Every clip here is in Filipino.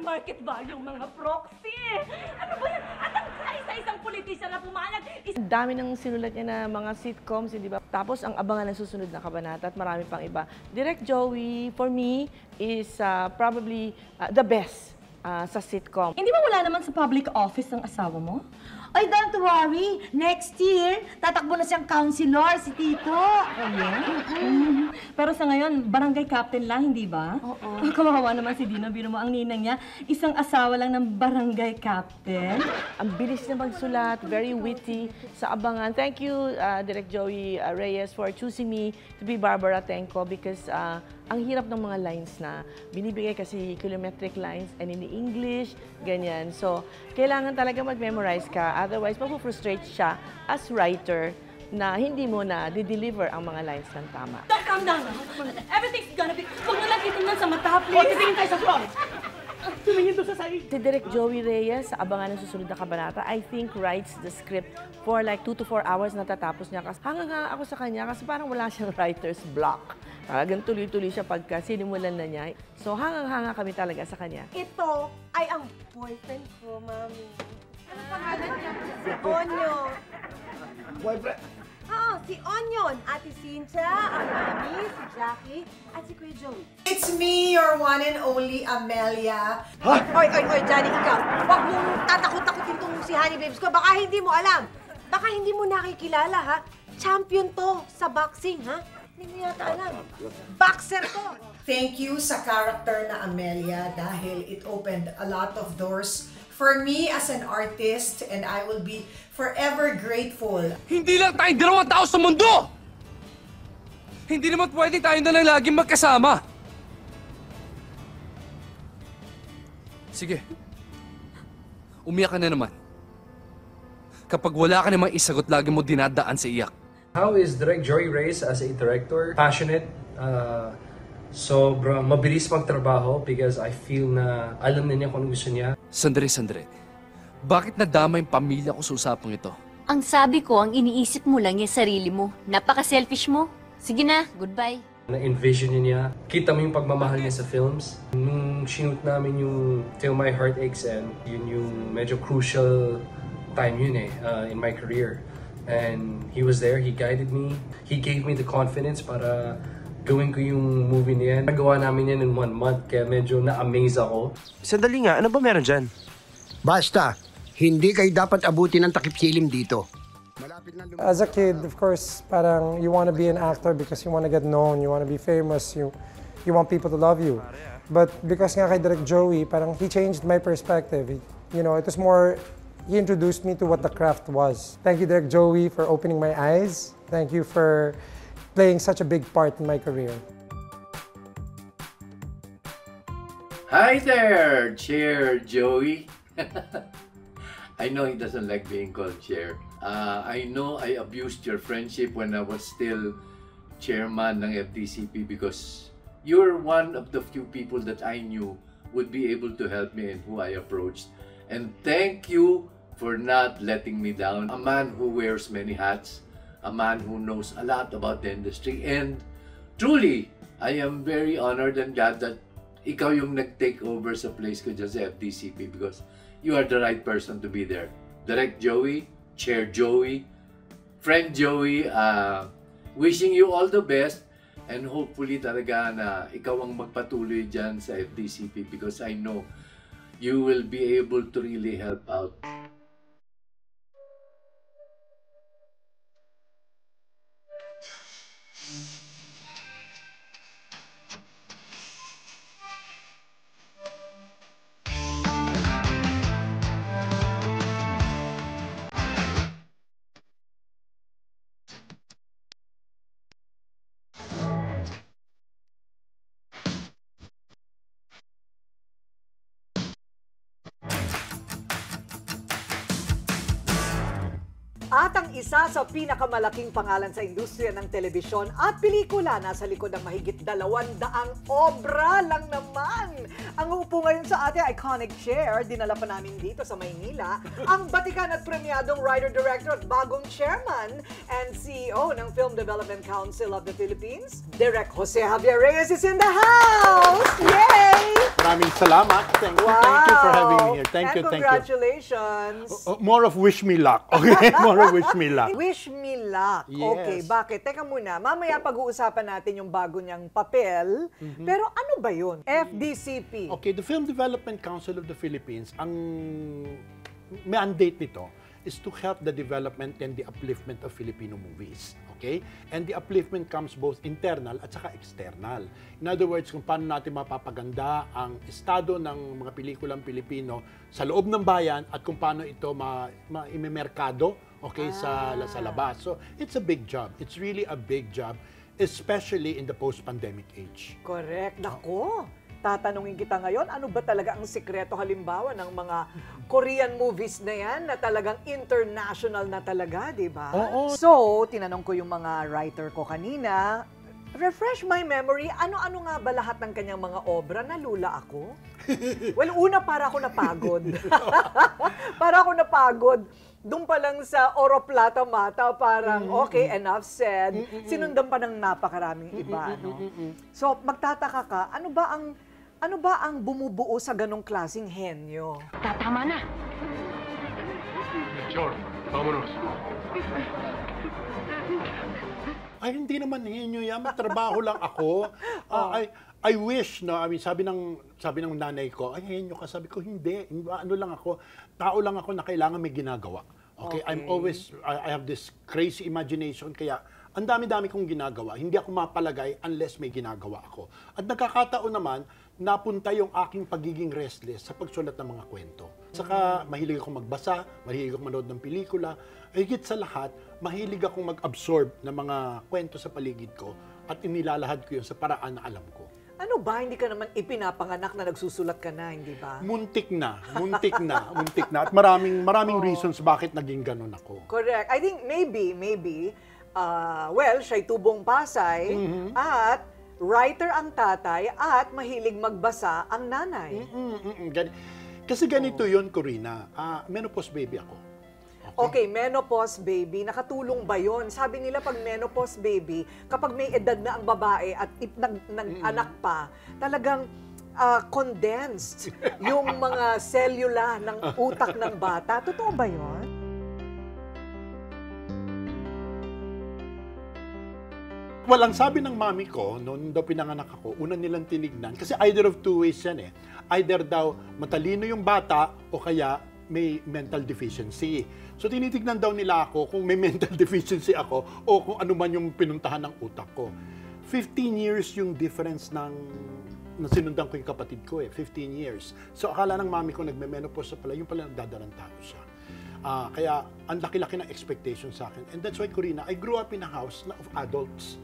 market value mga proxy. Ano ba yan? At ang isa-isang politisyan na pumalag. Ang dami ng sinulat niya na mga sitcoms, di ba? Tapos ang abangan ng susunod na kabanata at marami pang iba. Direct Joey, for me, is probably the best sa sitcom. Hindi ba wala naman sa public office ang asawa mo? Ay, don't worry. Next year, tatakbo na siyang counselor, si Tito. Pero sa ngayon, barangay captain lang, hindi ba? Oo. Kawawa naman si Dino. Bino mo ang ninang niya. Isang asawa lang ng barangay captain. Ang bilis na magsulat, very witty sa abangan. Thank you, Direct Joey Reyes, for choosing me to be Barbara Tenco because ang hirap ng mga lines na binibigay kasi kilometric lines and in English, ganyan. So, kailangan talaga mag-memorize ka. Otherwise, mapu-frustrate siya as writer na hindi mo na di-deliver ang mga lines ng tama. Don't calm down. Everything's gonna be... Huwag na lang titingnan sa mata, please. Titingin tayo sa front! Tumingin doon sa side. Si Direct Joey Reyes, sa abangan ng susunod na kabanata, I think writes the script for like 2 to 4 hours natatapos niya. Kasi hanga ako sa kanya kasi parang wala siyang writer's block. Talagang tuloy-tuloy siya pagka sinimulan na niya. So hangang-hanga kami talaga sa kanya. Ito ay ang boyfriend ko, Mami. Ano pangalan niya? Si Onion. Boyfriend? Oo, si Onion. Ate Cynthia, ang Mami, si Jackie, at si Kuya Joey. It's me, your one and only Amelia. Oy, Johnny, ikaw. Huwag mong tatakot-takotin tong si Honey Babes ko. Baka hindi mo alam. Baka hindi mo nakikilala, ha? Champion to sa boxing, ha? Hindi mo yata alam. Boxer to. Thank you sa character na Amelia dahil it opened a lot of doors for me as an artist and I will be forever grateful. Hindi lang tayong dalawang tao sa mundo! Hindi naman pwede tayo na lang laging magkasama. Sige. Umiyak ka na naman. Kapag wala ka namang isagot, lagi mo dinadaan sa iyak. How is Direct Joey Reyes as a director? Passionate, sobrang mabilis magtrabaho because I feel na alam na niya kung ano gusto niya. Sandali. Bakit nadama yung pamilya ko sa usapang ito? Ang sabi ko, ang iniisip mo lang yung sarili mo. Napaka-selfish mo. Sige na, goodbye. Na-envision niya. Kita mo yung pagmamahal niya sa films. Nung shoot namin yung Till My Heart Aches and yun yung medyo crucial time yun in my career. And he was there, he guided me. He gave me the confidence para gawin ko yung movie na yan. Nagawa namin yan in 1 month, kaya medyo na-amaze ako. Sandali nga, ano ba meron dyan? Basta, hindi kayo dapat abutin ng takip silim dito. As a kid, of course, parang you want to be an actor because you want to get known, you want to be famous, you want people to love you. But because nga kay Direct Joey, parang he changed my perspective. You know, it was more, he introduced me to what the craft was. Thank you, Direct Joey, for opening my eyes. Thank you for playing such a big part in my career. Hi there, Chair Joey. I know he doesn't like being called Chair. I know I abused your friendship when I was still chairman ng FDCP because you're one of the few people that I knew would be able to help me and who I approached. And thank you for not letting me down. A man who wears many hats, a man who knows a lot about the industry, and truly, I am very honored and glad that ikaw yung nag-take over sa place ko dyan sa FDCP because you are the right person to be there. Direct Joey, Chair Joey, Friend Joey, wishing you all the best and hopefully talaga na ikaw ang magpatuloy dyan sa FDCP because I know you will be able to really help out. At ang isa sa pinakamalaking pangalan sa industriya ng telebisyon at pelikula nasa likod ng mahigit 200 obra lang naman. Ang uupo ngayon sa ating iconic chair, dinala pa namin dito sa Maynila, ang batikan at premiadong writer-director at bagong chairman and CEO ng Film Development Council of the Philippines, Direk Jose Javier Reyes is in the house! Yay! Maraming salamat. Thank you for having me here. Thank you. Congratulations. More of wish me luck. Okay? More of wish me luck. Wish me luck. Yes. Okay, bakit? Teka muna, mamaya pag-uusapan natin yung bago niyang papel. Pero ano ba yun? FDCP. Okay, the Film Development Council of the Philippines, ang mandate nito is to help the development and the upliftment of Filipino movies. Okay? And the upliftment comes both internal at saka external. In other words, kung paano natin mapapaganda ang estado ng mga pelikulang Pilipino sa loob ng bayan at kung paano ito ma-imemerkado sa labas. So, it's a big job. It's really a big job, especially in the post-pandemic age. Correct. Nako! Tatanungin kita ngayon, ano ba talaga ang sikreto halimbawa ng mga Korean movies na yan na talagang international na talaga, di ba? Oo. So, tinanong ko yung mga writer ko kanina, refresh my memory, ano-ano nga ba lahat ng kanyang mga obra? Nalula ako? Well, una para ako napagod. Doon pa lang sa Oro Plata Mata, parang okay, enough said. Sinundan pa ng napakaraming iba, no? So, magtataka ka, ano ba ang bumubuo sa ganong klaseng henyo? Tama na! George, vámonos. Ay, hindi naman henyo yan. Matrabaho lang ako. I wish, no? I mean, sabi ng nanay ko, ay, henyo ka. Sabi ko, hindi. Ano lang ako, tao lang ako na kailangan may ginagawa. Okay? I have this crazy imagination, kaya ang dami-dami kong ginagawa. Hindi ako mapalagay unless may ginagawa ako. At nagkakataon naman, napunta yung aking pagiging restless sa pagsulat ng mga kwento. Saka mahilig akong magbasa, mahilig akong manood ng pelikula. Higit sa lahat, mahilig akong mag-absorb ng mga kwento sa paligid ko at inilalahad ko yun sa paraan na alam ko. Ano ba? Hindi ka naman ipinapanganak na nagsusulat ka na, hindi ba? Muntik na. At maraming reasons bakit naging ganun ako. Correct. I think maybe, siya'y tubong Pasay at writer ang tatay at mahilig magbasa ang nanay. Kasi ganito yun, Corina. Menopause baby ako. Okay, menopause baby. Nakatulong ba yun? Sabi nila pag menopause baby, kapag may edad na ang babae at nag-anak pa, talagang condensed yung mga selula ng utak ng bata. Totoo ba yun? Walang sabi ng mami ko, noon daw pinanganak ako, una nilang tinignan, kasi either of two ways yan eh. Either daw matalino yung bata o kaya may mental deficiency. So tinitignan daw nila ako kung may mental deficiency ako o kung ano man yung pinuntahan ng utak ko. 15 years yung difference na sinundan ko yung kapatid ko eh, 15 years. So akala ng mami ko nagme-menopause pala, yung pala nagdadarantado siya. Kaya ang laki-laki ng expectation sa akin. And that's why, Corina, I grew up in a house of adults.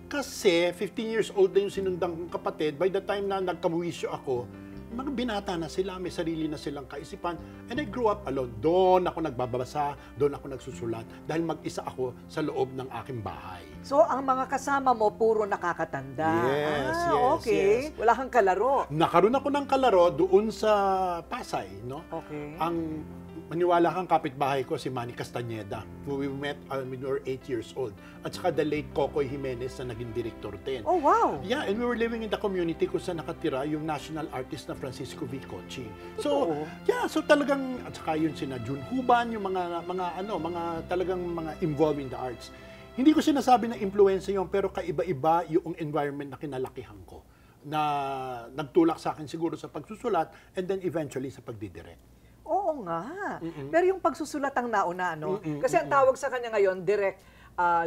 Kasi 15 years old na yung sinundang kong kapatid, by the time na nagkamuwisyo ako, mga binata na sila, may sarili na silang kaisipan. And I grew up alone. Doon ako nagbabasa, doon ako nagsusulat, dahil mag-isa ako sa loob ng aking bahay. So, ang mga kasama mo, puro nakakatanda. Yes. Okay. Wala kang kalaro. Nakaroon ako ng kalaro doon sa Pasay, no? Okay. Ang maniwala kang kapitbahay ko, si Manny Castañeda, who we met when we were 8 years old. At saka the late Cocoy Jimenez na naging director din. Oh, wow! Yeah, and we were living in the community kung saan nakatira yung national artist na Francisco V. Cochi. So, so talagang, at saka yun sina Jun Huban, yung mga talagang mga involved in the arts. Hindi ko sinasabi na influence yun, pero kaiba-iba yung environment na kinalakihan ko, na nagtulak sa akin siguro sa pagsusulat, and then eventually sa pagdidirect. Oo nga. Pero yung pagsusulat ang nauna, no? Kasi ang tawag sa kanya ngayon, Direk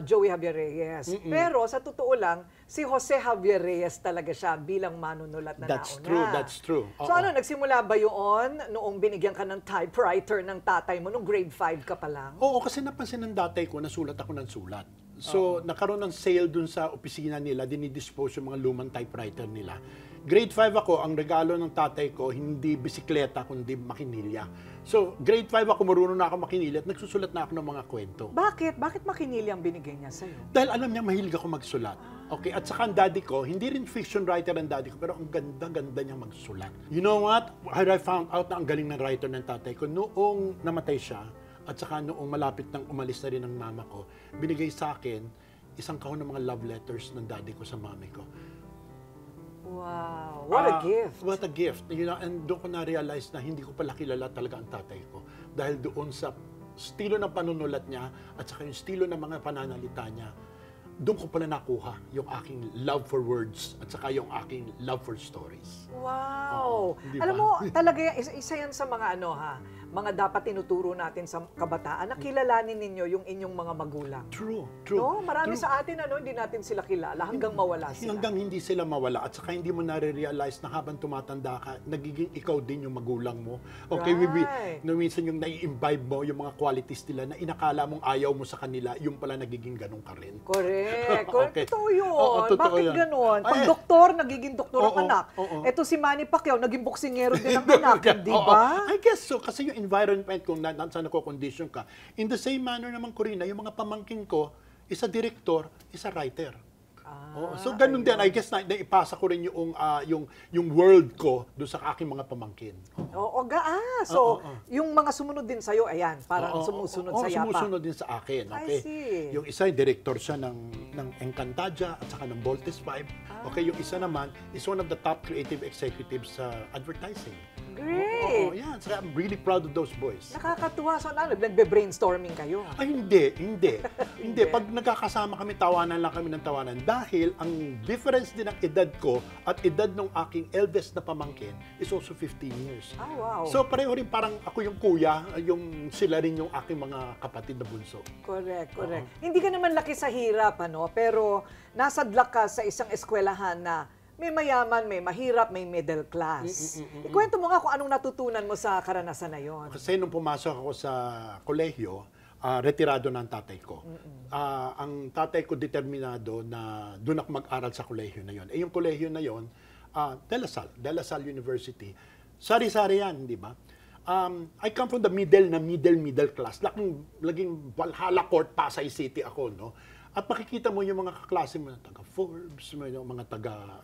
Joey Javier Reyes. Pero sa totoo lang, si Jose Javier Reyes talaga siya bilang manunulat na nauna. That's true. So ano, nagsimula ba yun noong binigyan ka ng typewriter ng tatay mo, nung grade 5 ka pa lang? Oo, kasi napansin ng tatay ko, nasulat ako ng sulat. So, nagkaroon ng sale dun sa opisina nila, dinidispose yung mga lumang typewriter nila. grade 5 ako, ang regalo ng tatay ko, hindi bisikleta, kundi makinilya. So, grade 5 ako, marunong na ako makinilya at nagsusulat na ako ng mga kwento. Bakit? Bakit makinili ang binigay niya sa'yo? Dahil alam niya, mahilig ako magsulat. Okay, at saka ang daddy ko, hindi rin fiction writer ang daddy ko, pero ang ganda-ganda niya magsulat. You know what? I found out na ang galing ng writer ng tatay ko, noong namatay siya, at saka noong malapit nang umalis na rin ng mama ko, binigay sa akin isang kahon ng mga love letters ng daddy ko sa mami ko. Wow, what a gift. What a gift. You know, and doon ko na-realize na hindi ko pala kilala talaga ang tatay ko. Dahil doon sa estilo ng panunulat niya at saka yung estilo ng mga pananalita niya, doon ko pala nakuha yung aking love for words at saka yung aking love for stories. Wow! Diba? Alam mo, talaga isa yan sa mga mga dapat tinuturo natin sa kabataan na kilalanin ninyo yung inyong mga magulang. True. No? Marami sa atin, hindi natin sila kilala hanggang mawala sila. Hanggang hindi sila mawala at saka hindi mo nare-realize na habang tumatanda ka, nagiging ikaw din yung magulang mo. Okay, Right. minsan yung nai-imbibe mo, yung mga qualities nila na inakala mong ayaw mo sa kanila, yung pala nagiging ganun ka rin. Correct. Okay. Totoo yun. Oo, totoo Bakit yan. ganun? Pag Ay, doktor, nagiging doktor ang oo, anak. oo. Eto si Manny Pacquiao, naging boksingero din ang anak. Di ba? I guess so. Kasi yung environment, kung saan nako-condition ka. In the same manner naman, Corina, yung mga pamangkin ko, isa director, isa writer. So ganun din, I guess na ipasa ko rin yung world ko doon sa aking mga pamangkin. So, yung mga sumunod din sa'yo, ayan, parang sumusunod sa yapa. Sumusunod din sa akin. Okay? I see. Yung isa, director siya ng Encantadia at saka ng Voltes 5. Okay, yung isa naman is one of the top creative executives sa advertising. Great! Yeah. So I'm really proud of those boys. Nakakatuwa. So, nagbe-brainstorming kayo? Ay, hindi. Pag nagkakasama kami, tawanan lang kami ng tawanan. Dahil ang difference din ng edad ko at edad ng aking eldest na pamangkin is also 15 years. Wow. So pareho rin, parang ako yung kuya, sila rin yung aking mga kapatid na bunso. Correct. Hindi ka naman laki sa hirap, pero nasadlak ka sa isang eskwelahan na may mayaman, may mahirap, may middle class. Ikwento mo nga kung anong natutunan mo sa karanasan na yon. Kasi nung pumasok ako sa kolehiyo, retirado na ang tatay ko. Ang tatay ko determinado na doon ako mag-aral sa kolehiyo na yon. Yung kolehiyo na yon, De La Salle University. Sari-sari yan, di ba? I come from the middle class. Laging Valhalla Court, Pasay City ako, no? At makikita mo yung mga kaklase mo na taga Forbes, yung mga taga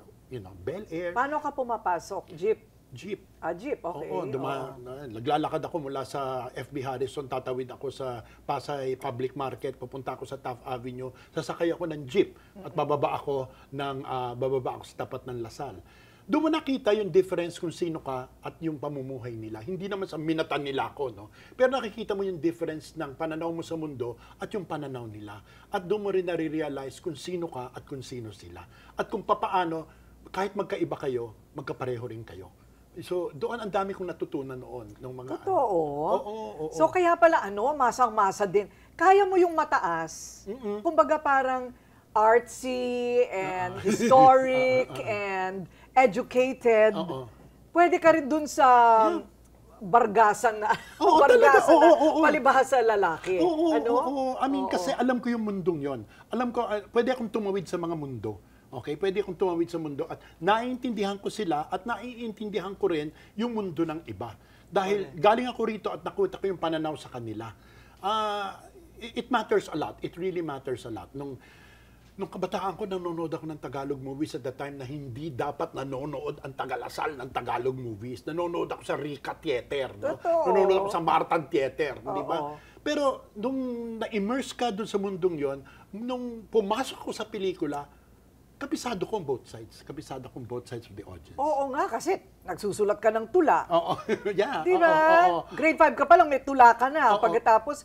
Bel Air. Paano ka pumapasok? Jeep? Jeep, okay. Oo, naglalakad ako mula sa FB Harrison, tatawid ako sa Pasay Public Market, pupunta ako sa Taft Avenue, sasakay ako ng jeep at bababa ako sa tapat ng Lasal. Doon mo nakita yung difference kung sino ka at yung pamumuhay nila. Hindi naman sa minatan nila ako, no? Pero nakikita mo yung difference ng pananaw mo sa mundo at yung pananaw nila. At doon mo rin nare-realize kung sino ka at kung sino sila. At kung papaano, kahit magkaiba kayo, magkapareho rin kayo. So, doon ang dami kong natutunan noon. Totoo? Oo. So, kaya pala, masang-masa din. Kaya mo yung mataas. Kumbaga parang artsy and historic and educated. Pwede ka rin dun sa bargasan na palibhasa lalaki. I mean, kasi alam ko yung mundong yon. Alam ko, pwede akong tumawid sa mga mundo. Okay, pwede akong tumawid sa mundo at naiintindihan ko sila at naiintindihan ko rin yung mundo ng iba. Dahil galing ako rito at nakita ko yung pananaw sa kanila. It matters a lot. It really matters a lot. Nung kabataan ko, nanonood ako ng Tagalog movies at the time na hindi dapat nanonood ang tagalasal ng Tagalog movies. Nanonood ako sa Rica Theater. No? Nanonood ako sa Martan Theater. Di ba? Pero nung na-immerse ka dun sa mundong yon, nung pumasok ko sa pelikula, kabisado ko on both sides. Kabisado ko on both sides of the audience. Oo nga, kasi nagsusulat ka ng tula. Yeah. Di ba? Grade 5 ka pa lang, may tula ka na. Pagkatapos,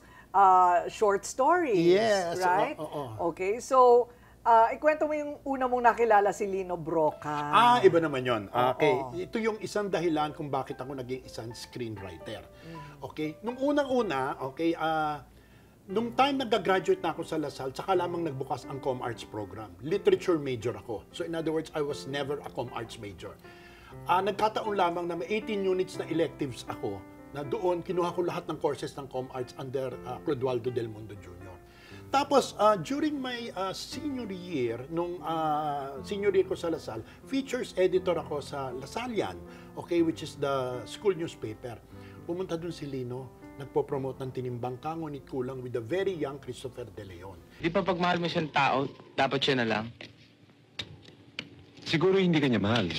short stories. Yes. Right? Okay, so, ikwento mo yung una mong nakilala si Lino Broca. Iba naman yon. Okay. Ito yung isang dahilan kung bakit ako naging isang screenwriter. Okay? Nung unang-una, okay, nung time nag-graduate na ako sa Lasal, saka lamang nagbukas ang Com-Arts program. Literature major ako. So in other words, I was never a Com-Arts major. Nagkataon lamang na may 18 units na electives ako, na doon kinuha ko lahat ng courses ng Com-Arts under Clodoaldo Del Mundo Jr. Tapos, during my senior year, nung senior year ko sa Lasal, features editor ako sa Lasalian, okay, which is the school newspaper. Pumunta dun si Lino, nagpo-promote ng Tinimbang Ka, Ngunit Kulang with the very young Christopher De Leon. Di ba pag mahal mo siyang tao, dapat siya na lang? Siguro hindi ka niya mahal.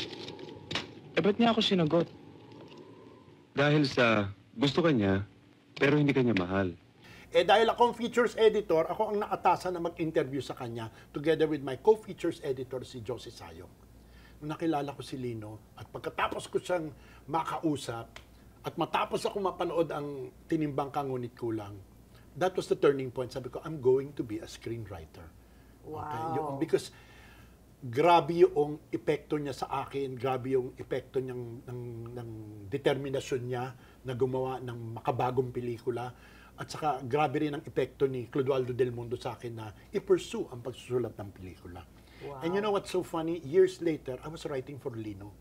Eh, ba't niya ako sinagot? Dahil sa gusto ka niya, pero hindi ka niya mahal. Eh dahil akong features editor, ako ang nakatasan na mag-interview sa kanya together with my co-features editor si Josie Sayong. Nung nakilala ko si Lino at pagkatapos ko siyang makausap at matapos ako mapanood ang Tinimbang Ka, Ngunit Kulang, that was the turning point. Sabi ko, I'm going to be a screenwriter. Wow. Okay? Because grabe yung epekto niya sa akin, grabe yung epekto niyang ng determinasyon niya na gumawa ng makabagong pelikula. At saka, grabe rin ang epekto ni Clodoaldo Del Mundo sa akin na i-pursue ang pagsusulat ng pelikula. Wow. And you know what's so funny? Years later, I was writing for Lino.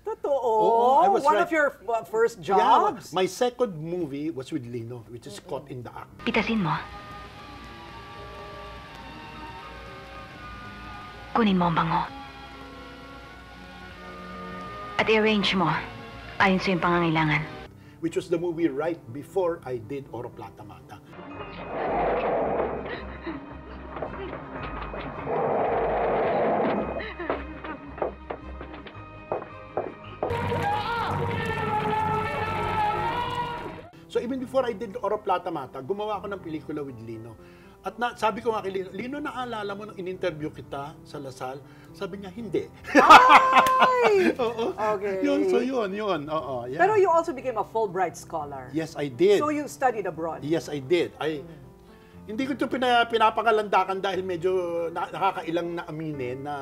Totoo? I was One of your first jobs? Yeah, my second movie was with Lino, which is Caught in the Act. Pitasin mo. Kunin mo ang bango. At i-arrange mo ayon sa iyong pangangailangan. Which was the movie right before I did Oro Plata Mata. So even before I did Oro Plata Mata, gumawa ako ng pelikula with Lino. At sabi ko nga kay Lino, Lino, naalala mo nung in-interview kita sa Lasal? Sabi niya, hindi. Ay! Oo. Okay. Yun. Oo, yeah. Pero you also became a Fulbright scholar. Yes, I did. So you studied abroad? Yes, I did. Hindi ko ito pinapangalandakan dahil medyo nakakailang na aminin na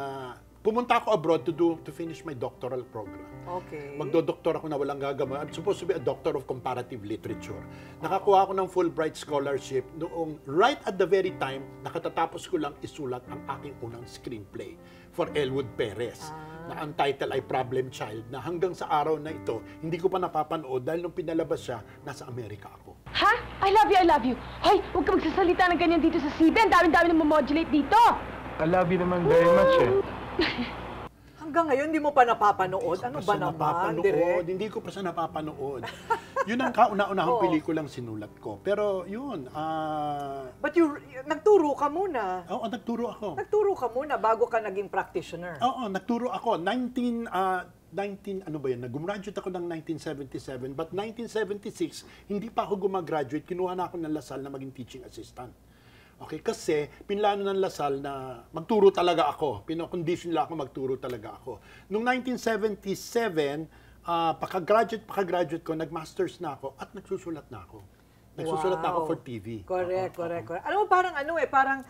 pumunta ako abroad to finish my doctoral program. Okay. Magdodoktor ako na walang gagawin. I'm supposed to be a doctor of comparative literature. Nakakuha ako ng Fulbright scholarship noong right at the very time nakatatapos ko lang isulat ang aking unang screenplay for Elwood Perez na ang title ay Problem Child na hanggang sa araw na ito hindi ko pa napapanood dahil nung pinalabas siya nasa Amerika ako. Ha? I love you. Hoy, huwag ka magsasalita ng ganyan dito sa CB. Ang dami-dami na modulate dito. I love you naman very much eh. Hanggang ngayon, hindi mo pa napapanood? Ano ba naman, Direk? Hindi ko pa siya napapanood. Yun ang kauna-unahang pelikulang sinulat ko. Pero yun, But nagturo ka muna. Oo, nagturo ako. Nagturo ka muna bago ka naging practitioner. Oo, nagturo ako. 19, ano ba yun? Nag-graduate ako ng 1977. But 1976, hindi pa ako gumagraduate. Kinuha na ako ng Lasal na maging teaching assistant. Okay, kasi pinlano ng Lasal na magturo talaga ako. Pino-condition nila ako magturo talaga ako. Noong 1977, pagka-graduate ko, nag-masters na ako at nagsusulat na ako. Nagsusulat na ako for TV. Correct. Alam mo, parang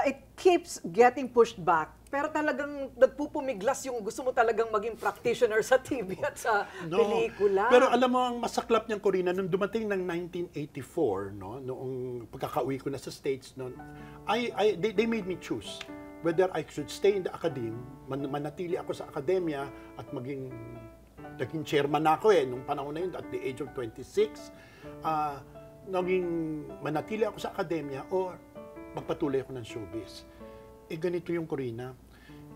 it keeps getting pushed back. Pero talagang nagpupumiglas yung gusto mo talagang maging practitioner sa TV at sa pelikula. Pero alam mo, ang masaklap niyang Corina, nung dumating ng 1984, noong pagkakauwi ko na sa States, they made me choose whether I should stay in the academy, manatili ako sa akademya at naging chairman na ako nung panahon na yun, at the age of 26, manatili ako sa akademya o magpatuloy ako ng showbiz. Ganito yung Corina,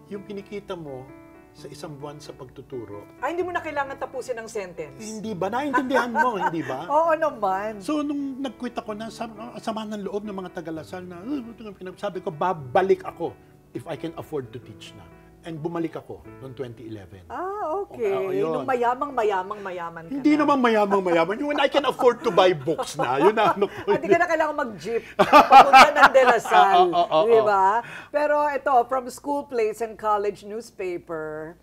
yung kinikita mo sa isang buwan sa pagtuturo. Hindi mo na kailangan tapusin ang sentence. Hindi ba? Naintindihan mo, hindi ba? Oo naman. So, nung nag-quit ako na, sama ng loob ng mga taga-Lasal na, sabi ko, babalik ako if I can afford to teach na. And bumalik ako noong 2011. Okay. Nung mayamang ka Hindi naman mayamang. Yung when I can afford to buy books na. Yun na ano ko. Hindi ka na kailangan mag-jeep. Papunta ng De La Salle. Diba? Pero ito, from school plays and college newspaper,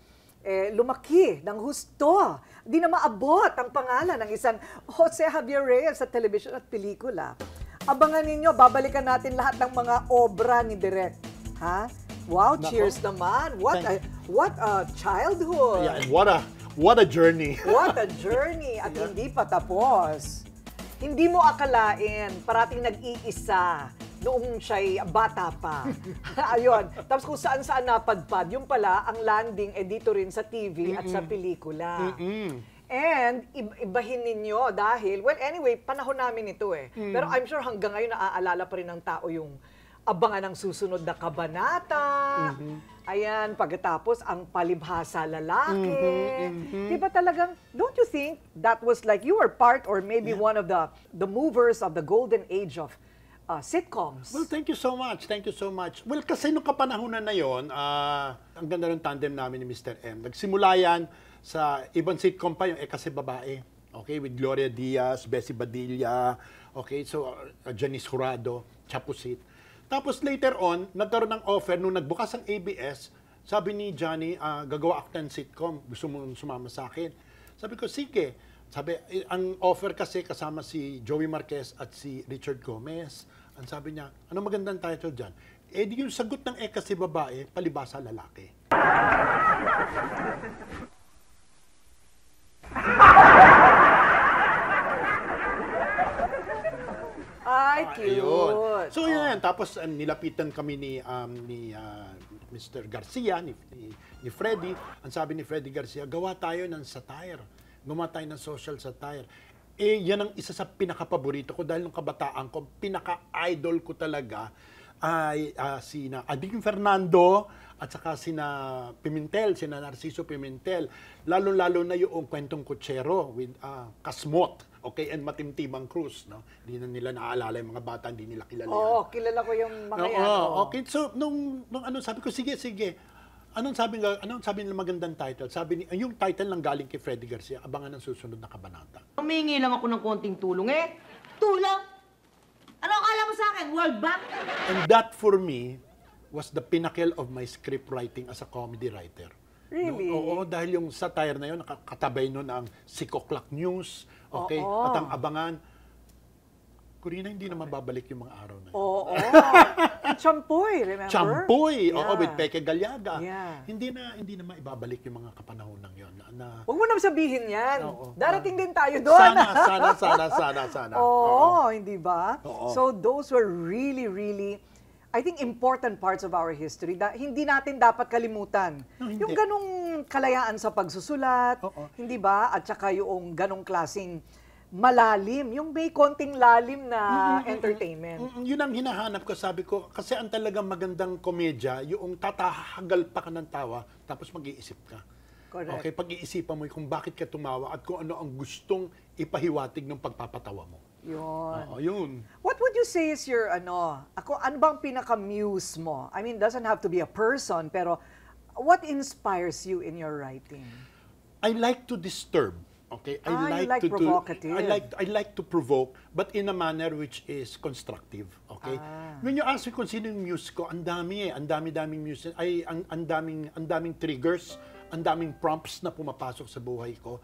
lumaki ng husto. Di na maabot ang pangalan ng isang Jose Javier Reyes sa television at pelikula. Abangan ninyo, babalikan natin lahat ng mga obra ni Direk. Ha? Wow, cheers naman. What a childhood. Yeah, and what a journey. What a journey. At hindi pa tapos. Hindi mo akalain, parating nag-iisa noong siya'y bata pa. Ayun. Tapos kung saan-saan napadpad, yung pala, ang landing dito rin sa TV at sa pelikula. And ibahin ninyo dahil, well anyway, panahon namin ito Pero I'm sure hanggang ngayon naaalala pa rin ng tao yung Abangan ang susunod na kabanata. Ayan, pagkatapos ang palibhasa lalaki. Di ba talagang, don't you think that was like you were part or maybe one of the movers of the golden age of sitcoms? Well, thank you so much. Thank you so much. Well, kasi nung kapanahunan na yon, ang ganda ng tandem namin ni Mr. M. Nagsimula yan sa ibang sitcom pa, yung Kasi Babae. Okay, with Gloria Diaz, Bessie Badilla, okay, so Janice Jurado, Chapusit. Tapos later on, nagkaroon ng offer nung nagbukas ang ABS, sabi ni Johnny, gagawa ako ng sitcom, gusto mo sumama sa akin? Sabi ko, sige. Sabi, ang offer kasi kasama si Joey Marquez at si Richard Gomez. Ang sabi niya, ano magandang title dyan? Eh, di yung sagot ng Kasi Babae, palibhasa lalaki. Ay, cute. Ayun. So, yun. Tapos, nilapitan kami ni Mr. Garcia, ni Freddy. Ang sabi ni Freddy Garcia, gawa tayo ng satire. Gumawa tayo ng social satire. Eh, yan ang isa sa pinaka-paborito ko dahil nung kabataan ko, pinaka-idol ko talaga ay sina Ading Fernando at saka sina Pimentel, sina Narciso Pimentel. Lalo-lalo na yung Kwentong Kutsero with Kasmot, okay, and Matimtimang Cruz, no? Hindi na nila naaalala yung mga bata, hindi nila kilala. Oo, kilala ko yung mga yan. Okay, so nung sabi ko, sige. Anong sabi nila magandang title? Sabi ni, yung title lang galing kay Freddy Garcia, abangan ang susunod na kabanata. Humingi lang ako ng konting tulong eh. Tulong? Ano akala mo sa akin? World Bank? And that for me was the pinnacle of my script writing as a comedy writer. Really? No? Oo, dahil yung satire na yun, nakatabay nun ang 6 o'clock news, okay? At ang abangan, Corina, hindi na mababalik yung mga araw na yun. Oo. Champoy, remember? Champoy, Yeah. with Peke Galiaga. Yeah. Hindi na maibabalik yung mga kapanahon yun. Huwag mo naman sabihin yan. Darating din tayo doon. Sana. Oo, hindi ba? Oo. So those were really, really, I think, important parts of our history. Hindi natin dapat kalimutan. Hindi. Yung ganong kalayaan sa pagsusulat, hindi ba? At saka yung ganong klaseng malalim, yung may konting lalim na entertainment. Yun ang hinahanap ko, sabi ko, kasi ang talagang magandang komedya, yung tatahagal pa ka ng tawa, tapos mag-iisip ka. Correct. Okay, pag-iisipan mo kung bakit ka tumawa at kung ano ang gustong ipahiwatig ng pagpapatawa mo. Yun. Yun. What would you say is your, ano bang pinaka-muse mo? I mean, doesn't have to be a person, pero what inspires you in your writing? I like to disturb. Okay, you like provocative. I like to provoke, but in a manner which is constructive. Okay. When you ask me kung sino yung muse ko, ang dami ang dami-daming muse, ang daming triggers, ang daming prompts na pumapasok sa buhay ko.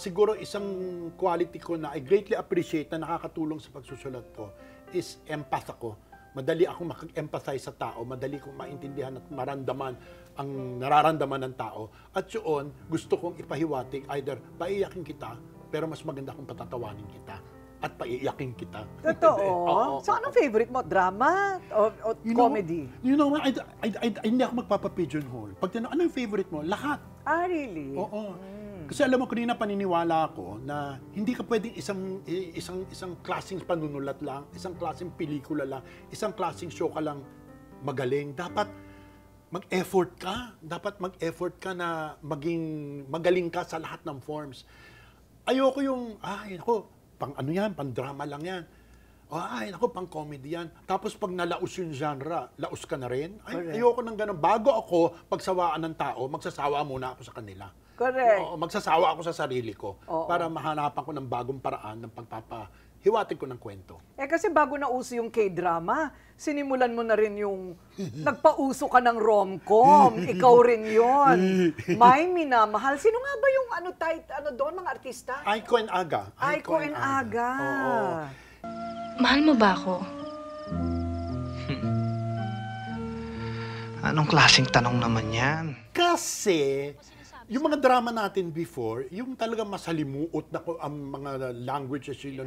Siguro isang quality ko na I greatly appreciate na nakakatulong sa pagsusulat ko is empath ako. Madali akong makag-empathize sa tao, madali kong maintindihan at maramdaman ang nararamdaman ng tao. At yun, gusto kong ipahiwatig, either paiyakin kita, pero mas maganda kung patatawanin kita at paiyakin kita. Totoo? So anong favorite mo? Drama o comedy? You know what? Hindi ako magpapa-pigeonhole. Pag tinanong, ano yung favorite mo? Lahat. Really? Oo. Kasi alam mo, kanina paniniwala ako na hindi ka pwedeng isang klaseng panunulat lang, isang klaseng pelikula lang, isang klaseng show ka lang magaling. Dapat mag-effort ka. Dapat mag-effort ka na maging magaling ka sa lahat ng forms. Ayoko yung, pang ano yan, pang drama lang yan. Pang comedy yan. Tapos pag nalaos yung genre, laos ka na rin. Ayoko ng ganun. Bago ako pagsawaan ng tao, magsasawa muna ako sa kanila. Correct. Magsasawa ako sa sarili ko para mahanapan ko ng bagong paraan ng pagpapahiwatig ko ng kwento. Kasi bago na uso yung K-drama, sinimulan mo na rin yung nagpauso ka ng rom-com. Ikaw rin yon. May Minamahal. Sino nga ba yung doon, mga artista? Aiko and Aga. Aiko and Aga. Oo. Mahal mo ba ako? Anong klaseng tanong naman yan? Kasi, yung mga drama natin before, yung talagang masalimuot na ang mga languages yun,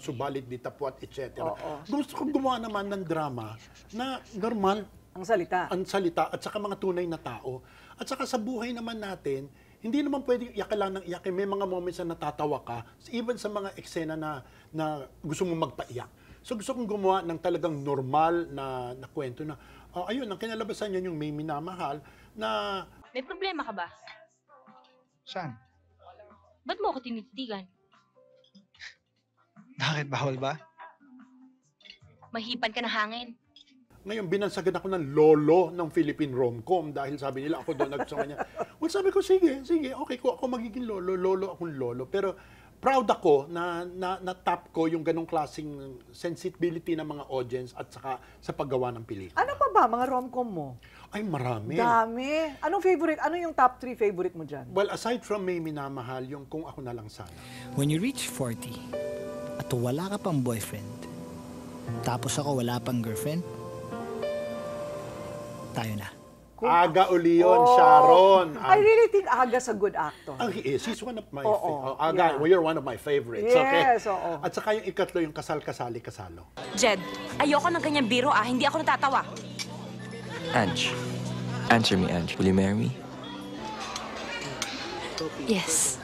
subalit, ditapuat, etc. Gusto kong gumawa naman ng drama na normal. Ang salita. Ang salita at saka mga tunay na tao. At saka sa buhay naman natin, hindi naman pwedeng iyak lang ng iyak. May mga moments na natatawa ka, even sa mga eksena na gusto mong magpaiyak. So gusto kong gumawa ng talagang normal na kwento na, ayun, ang kinalabasan niya yung may minamahal na... May problema ka ba? Saan? Ba't mo ako tinititigan? Bakit? Bawal ba? Mahipan ka na hangin. Ngayon, binansagan ako ng lolo ng Philippine rom-com dahil sabi nila ako doon nagsawa niya. Well, sabi ko, sige, okay ko, ako magiging lolo akong lolo. Pero proud ako na top ko yung ganong klaseng sensibility ng mga audience at saka sa paggawa ng pelikula. Ano pa ba mga rom-com mo? Ay, marami. Dami. Anong favorite? Ano yung top 3 favorite mo dyan? Well, aside from May Minamahal, yung Kung Ako Na Lang Sana. When you reach 40 at wala ka pang boyfriend, tapos ako wala pang girlfriend, tayo na. Aga uli yun, Sharon. I really think Aga's a good actor. He is. He's one of my yeah. Well, you're one of my favorites. Yes, okay? oo. At saka yung ikatlo, yung Kasal, Kasali, Kasalo. Jed, ayoko ng ganyang biro hindi ako natatawa. Ange, answer me, Ange. Will you marry me? Yes.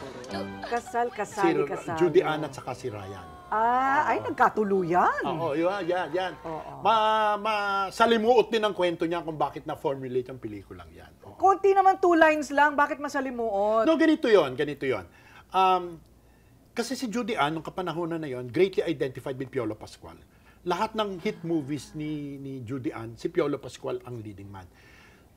Kasal, kasali, kasalo. Judy Ann at saka si Ryan. Ay, nagkatuluyan. Oo, yan. Salimuot din ang kwento niya kung bakit na-formulate ang pelikulang yan. Konti naman 2 lines lang, bakit masalimuot? No, ganito yon. Kasi si Judy Ann, nung kapanahonan na yon, greatly identified with Piolo Pascual. Lahat ng hit movies ni Judy Ann, si Piolo Pascual ang leading man.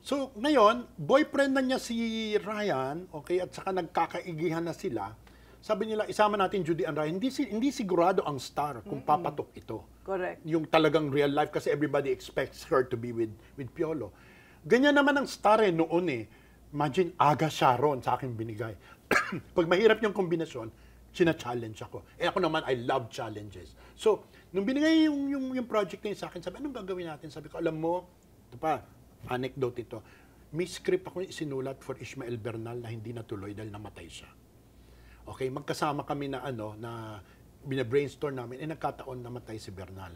So, ngayon, boyfriend na niya si Ryan, okay, at saka nagkakaigihan na sila. Sabi nila, isama natin Judy Ann Ryan. Hindi sigurado ang star kung papatok ito. Correct. Yung talagang real life kasi everybody expects her to be with Piolo. Ganyan naman ang star noon eh. Imagine, Aga Sharon sa akin binigay. Pag mahirap yung kombinasyon, sina-challenge ako. Ako naman, I love challenges. So, nung binigay yung project niya sa akin, sabi, anong gagawin natin? Sabi ko, alam mo, ito pa, anecdote ito. May script ako isinulat for Ishmael Bernal na hindi natuloy dahil namatay siya. Okay, magkasama kami na bina-brainstorm namin, nagkataon namatay si Bernal.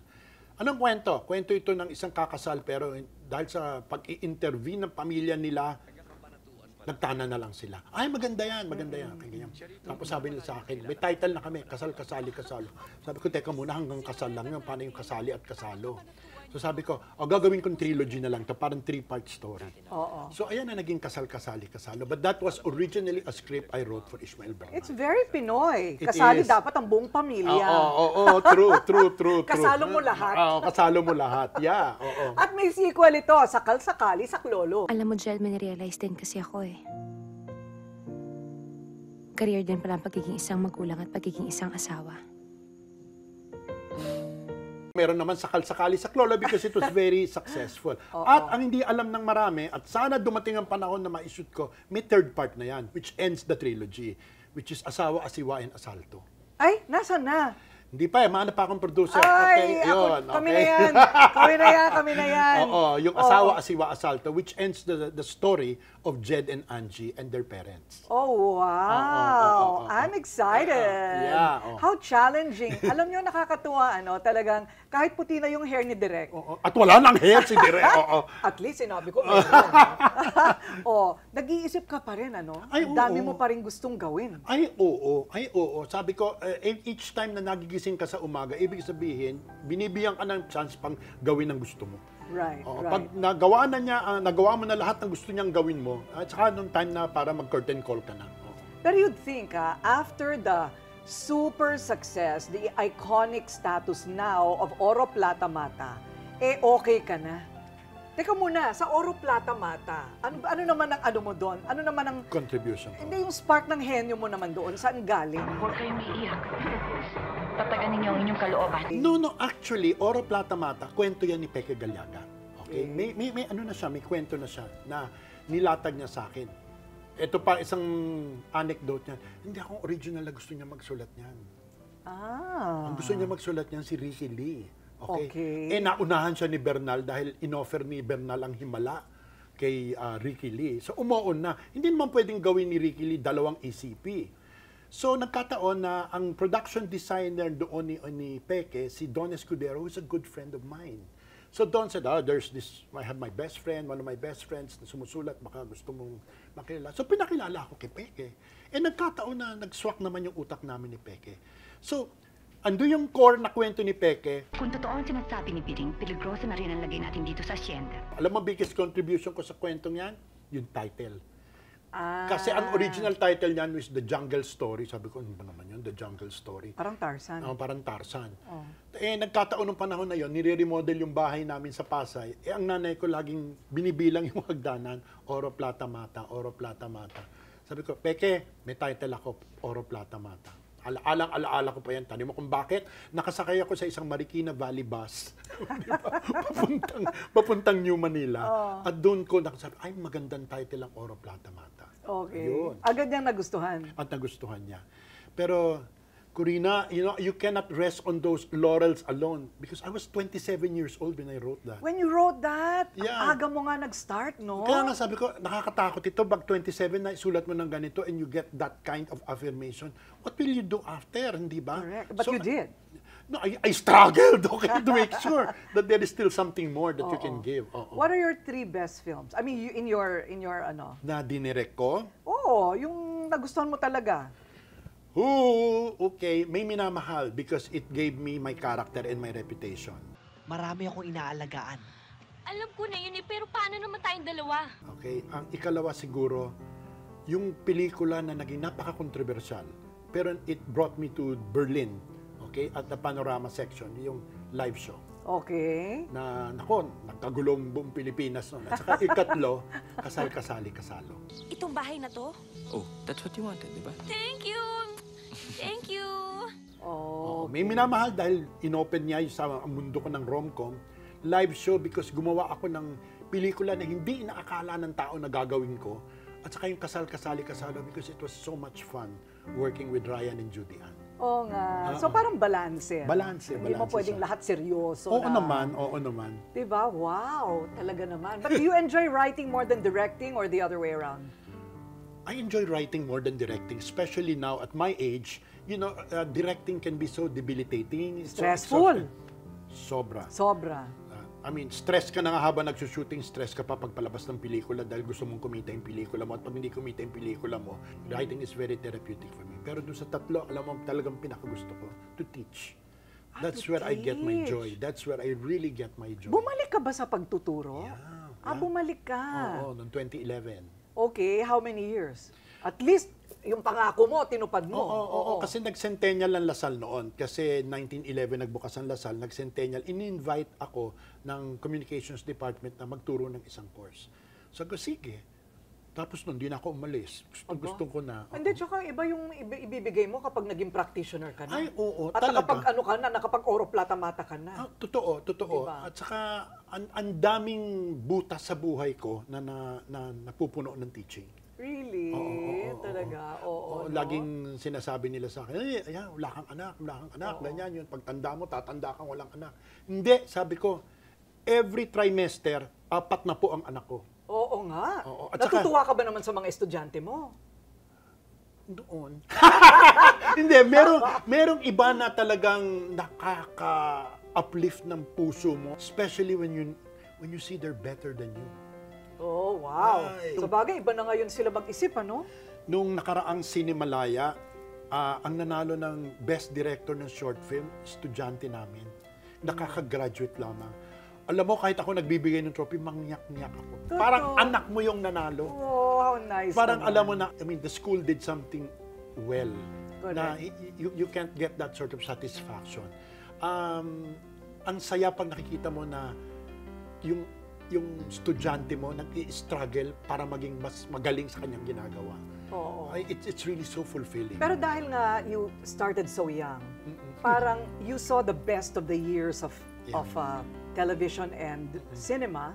Anong kwento? Kwento ito ng isang kakasal pero dahil sa pag-i-intervene ng pamilya nila, nagtana na lang sila. Ay, maganda yan. Tapos sabi nila sa akin, may title na kami, Kasal, Kasali, Kasalo. Sabi ko, teka muna, hanggang kasal lang yun. Paano yung kasali at kasalo? So sabi ko, gagawin kong trilogy na lang ito, parang 3-part story. Oo. So ayan na naging Kasal, Kasali, Kasalo. But that was originally a script I wrote for Ishmael Bernal. It's very Pinoy. Kasali dapat ang buong pamilya. Oo, true. Kasalo mo lahat. Kasalo mo lahat. Yeah, oo. At may sequel ito, Sakal, Sakali, Saklolo. Alam mo, Jel, may narealize din kasi ako eh. Career din pala ang pagiging isang magulang at pagiging isang asawa. Meron naman Sakal-Sakali, Saklolo because it was very successful. At ang hindi alam ng marami, at sana dumating ang panahon na ma-shoot ko, may third part na yan, which ends the trilogy, which is Asawa, Asiwa, and Asalto. Ay, nasan na? Hindi pa mahanap pa akong producer. Ay, okay, yun. Kami Okay. Kami na yan. Oo, yung Asawa, Asiwa, Asalto, which ends the story of Jed and Angie and their parents. Oh, wow. I'm excited. Yeah. How challenging. Alam nyo, nakakatuwa, talagang kahit puti na yung hair ni Direk. At wala nang hair si Direk. At least, sinabi ko, meron. Nag-iisip ka pa rin, Ay, ang dami mo pa rin gustong gawin. Ay, oo. Sabi ko, each time na nagigising ka sa umaga, ibig sabihin, binibigyan ka ng chance pang gawin ang gusto mo. Right. Pag nagawa mo na lahat ng gusto niyang gawin mo, at saka nung time na para mag-curtain call ka na. Pero you'd think, after the super success, the iconic status now of Oro Plata Mata, okay ka na. Teka muna, sa Oro Plata Mata, ano naman ang mo doon? Ano naman ang... Contribution. Hindi, yung spark ng henyo mo naman doon. Saan galing? Huwag kayong iiyak. Tataganin niyo ang inyong kalooban. No, actually, Oro Plata Mata, kwento yan ni Peke Galiaga. Okay? May may kwento na siya na nilatag niya sa akin. Ito pa isang anecdote niya. Hindi ako original na gusto niya magsulat niyan. Ang gusto niya magsulat niyan si Ricky Lee. Okay. Naunahan siya ni Bernal dahil inoffer ni Bernal ang himala kay Ricky Lee. So umuon na. Hindi naman pwedeng gawin ni Ricky Lee dalawang ECP. So nagkataon na ang production designer doon ni Peke, si Don Escudero, who's a good friend of mine. So Don said, I have my best friend, one of my best friends na sumusulat, baka gusto mong makilala. So pinakilala ako kay Peke. Nagkataon na nag-swak naman yung utak namin ni Peke. So ando yung core na kwento ni Peke. Kung totoo ang sinasabi ni Piring, peligroso na rin ang lagay natin dito sa asyenda. Alam mo, biggest contribution ko sa kwentong yan? Yung title. Kasi ang original title niyan was The Jungle Story. Sabi ko, ano ba naman yun? The Jungle Story. Parang Tarzan. Parang Tarzan. Nagkataon ng panahon na yun, nire-remodel yung bahay namin sa Pasay. Ang nanay ko laging binibilang yung hagdanan, Oro Plata Mata, Oro Plata Mata. Sabi ko, Peke, may title ako, Oro Plata Mata. Alaala ko pa yan. Tanim mo kung bakit. Nakasakay ako sa isang Marikina Valley bus. papuntang New Manila. At doon ko nakasabi, ay magandang title ang Oro Plata Mata. Okay. Yun. Agad niyang nagustuhan. At nagustuhan niya. Pero, Corina, you cannot rest on those laurels alone. Because I was 27 years old when I wrote that. When you wrote that, Yeah. ang aga mo nga nag-start, no? Kaya nga sabi ko, nakakatakot ito. Pag 27 na isulat mo ng ganito and you get that kind of affirmation, what will you do after, hindi ba? Correct. But you did. No, I struggled, okay, to make sure that there is still something more that you can give. What are your 3 best films? I mean, in your ano? Na dinirect ko? Oo, yung nagustuhan mo talaga. Okay, may minamahal because it gave me my character and my reputation. Marami akong inaalagaan. Alam ko na yun eh, pero paano naman tayong dalawa? Okay, ang ikalawa siguro, yung pelikula na naging napaka-controversial, pero it brought me to Berlin, okay, at the Panorama section, yung live show. Okay. Na, nagkagulong buong Pilipinas noon. At saka ikatlo, kasal-kasali-kasalo. Itong bahay na to? Oh, that's what you wanted, di ba? Thank you! Thank you! May minamahal dahil inopen niya sa mundo ko ng rom-com, live show because gumawa ako ng pelikula na hindi inaakala ng tao na gagawin ko. At saka yung kasal-kasali-kasalo because it was so much fun working with Ryan and Judy Ann. Oo nga. So parang balanse. Balanse. Hindi mo pwedeng lahat seryoso Oo naman. Diba? Wow, talaga naman. But do you enjoy writing more than directing or the other way around? I enjoy writing more than directing, especially now at my age. You know, directing can be so debilitating. Stressful. Sobra. I mean, stress ka na nga habang nagsushooting, stress ka pa pagpalabas ng pelikula dahil gusto mong kumita yung pelikula mo. At pag hindi kumita yung pelikula mo, writing is very therapeutic for me. Pero doon sa tatlo, alam mo, talagang pinakagusto ko, to teach. That's where I get my joy. That's where I really get my joy. Bumalik ka ba sa pagtuturo? Bumalik ka. Oo, noong 2011. Okay, how many years? At least, yung pangako mo, tinupad mo. Oo, kasi nag-centennial ang Lasal noon. Kasi 1911 nagbukas ang Lasal, nag-centennial. In-invite ako ng Communications Department na magturo ng isang course. Sabi ko, sige. Tapos nun, di na ako umalis. Gusto ko na. Hindi, tsaka iba yung ibibigay mo kapag naging practitioner ka na. Ay, oo, at talaga. At nakapag Oro Plata Mata ka na. Totoo. Diba? At saka, ang daming butas sa buhay ko na napupuno ng teaching. Really? Talaga? Oo. Laging sinasabi nila sa akin, wala kang anak, ganyan yun. Pagtanda mo, tatanda kang walang anak. Hindi, sabi ko, every trimester, 4 na po ang anak ko. Oo nga. At Natutuwa ka ba naman sa mga estudyante mo? Doon. Hindi, merong iba na talagang nakaka-uplift ng puso mo, especially when you see they're better than you. Oh, wow. Sa bagay, iba na ngayon sila mag-isip, ano? Nung nakaraang Cinemalaya, ang nanalo ng Best Director ng Short Film, estudyante namin. Nakaka-graduate lamang. Alam mo, kahit ako nagbibigay ng trophy, mangyak-ngyak ako. Parang anak mo yung nanalo. Oh, how nice. Parang alam mo na, the school did something well. Correct. Na you can't get that sort of satisfaction. Ang saya pag nakikita mo na yung estudyante mo nag-i-struggle para maging mas magaling sa kanyang ginagawa. Oo. It's really so fulfilling. Pero dahil nga you started so young, parang you saw the best of the years of television and cinema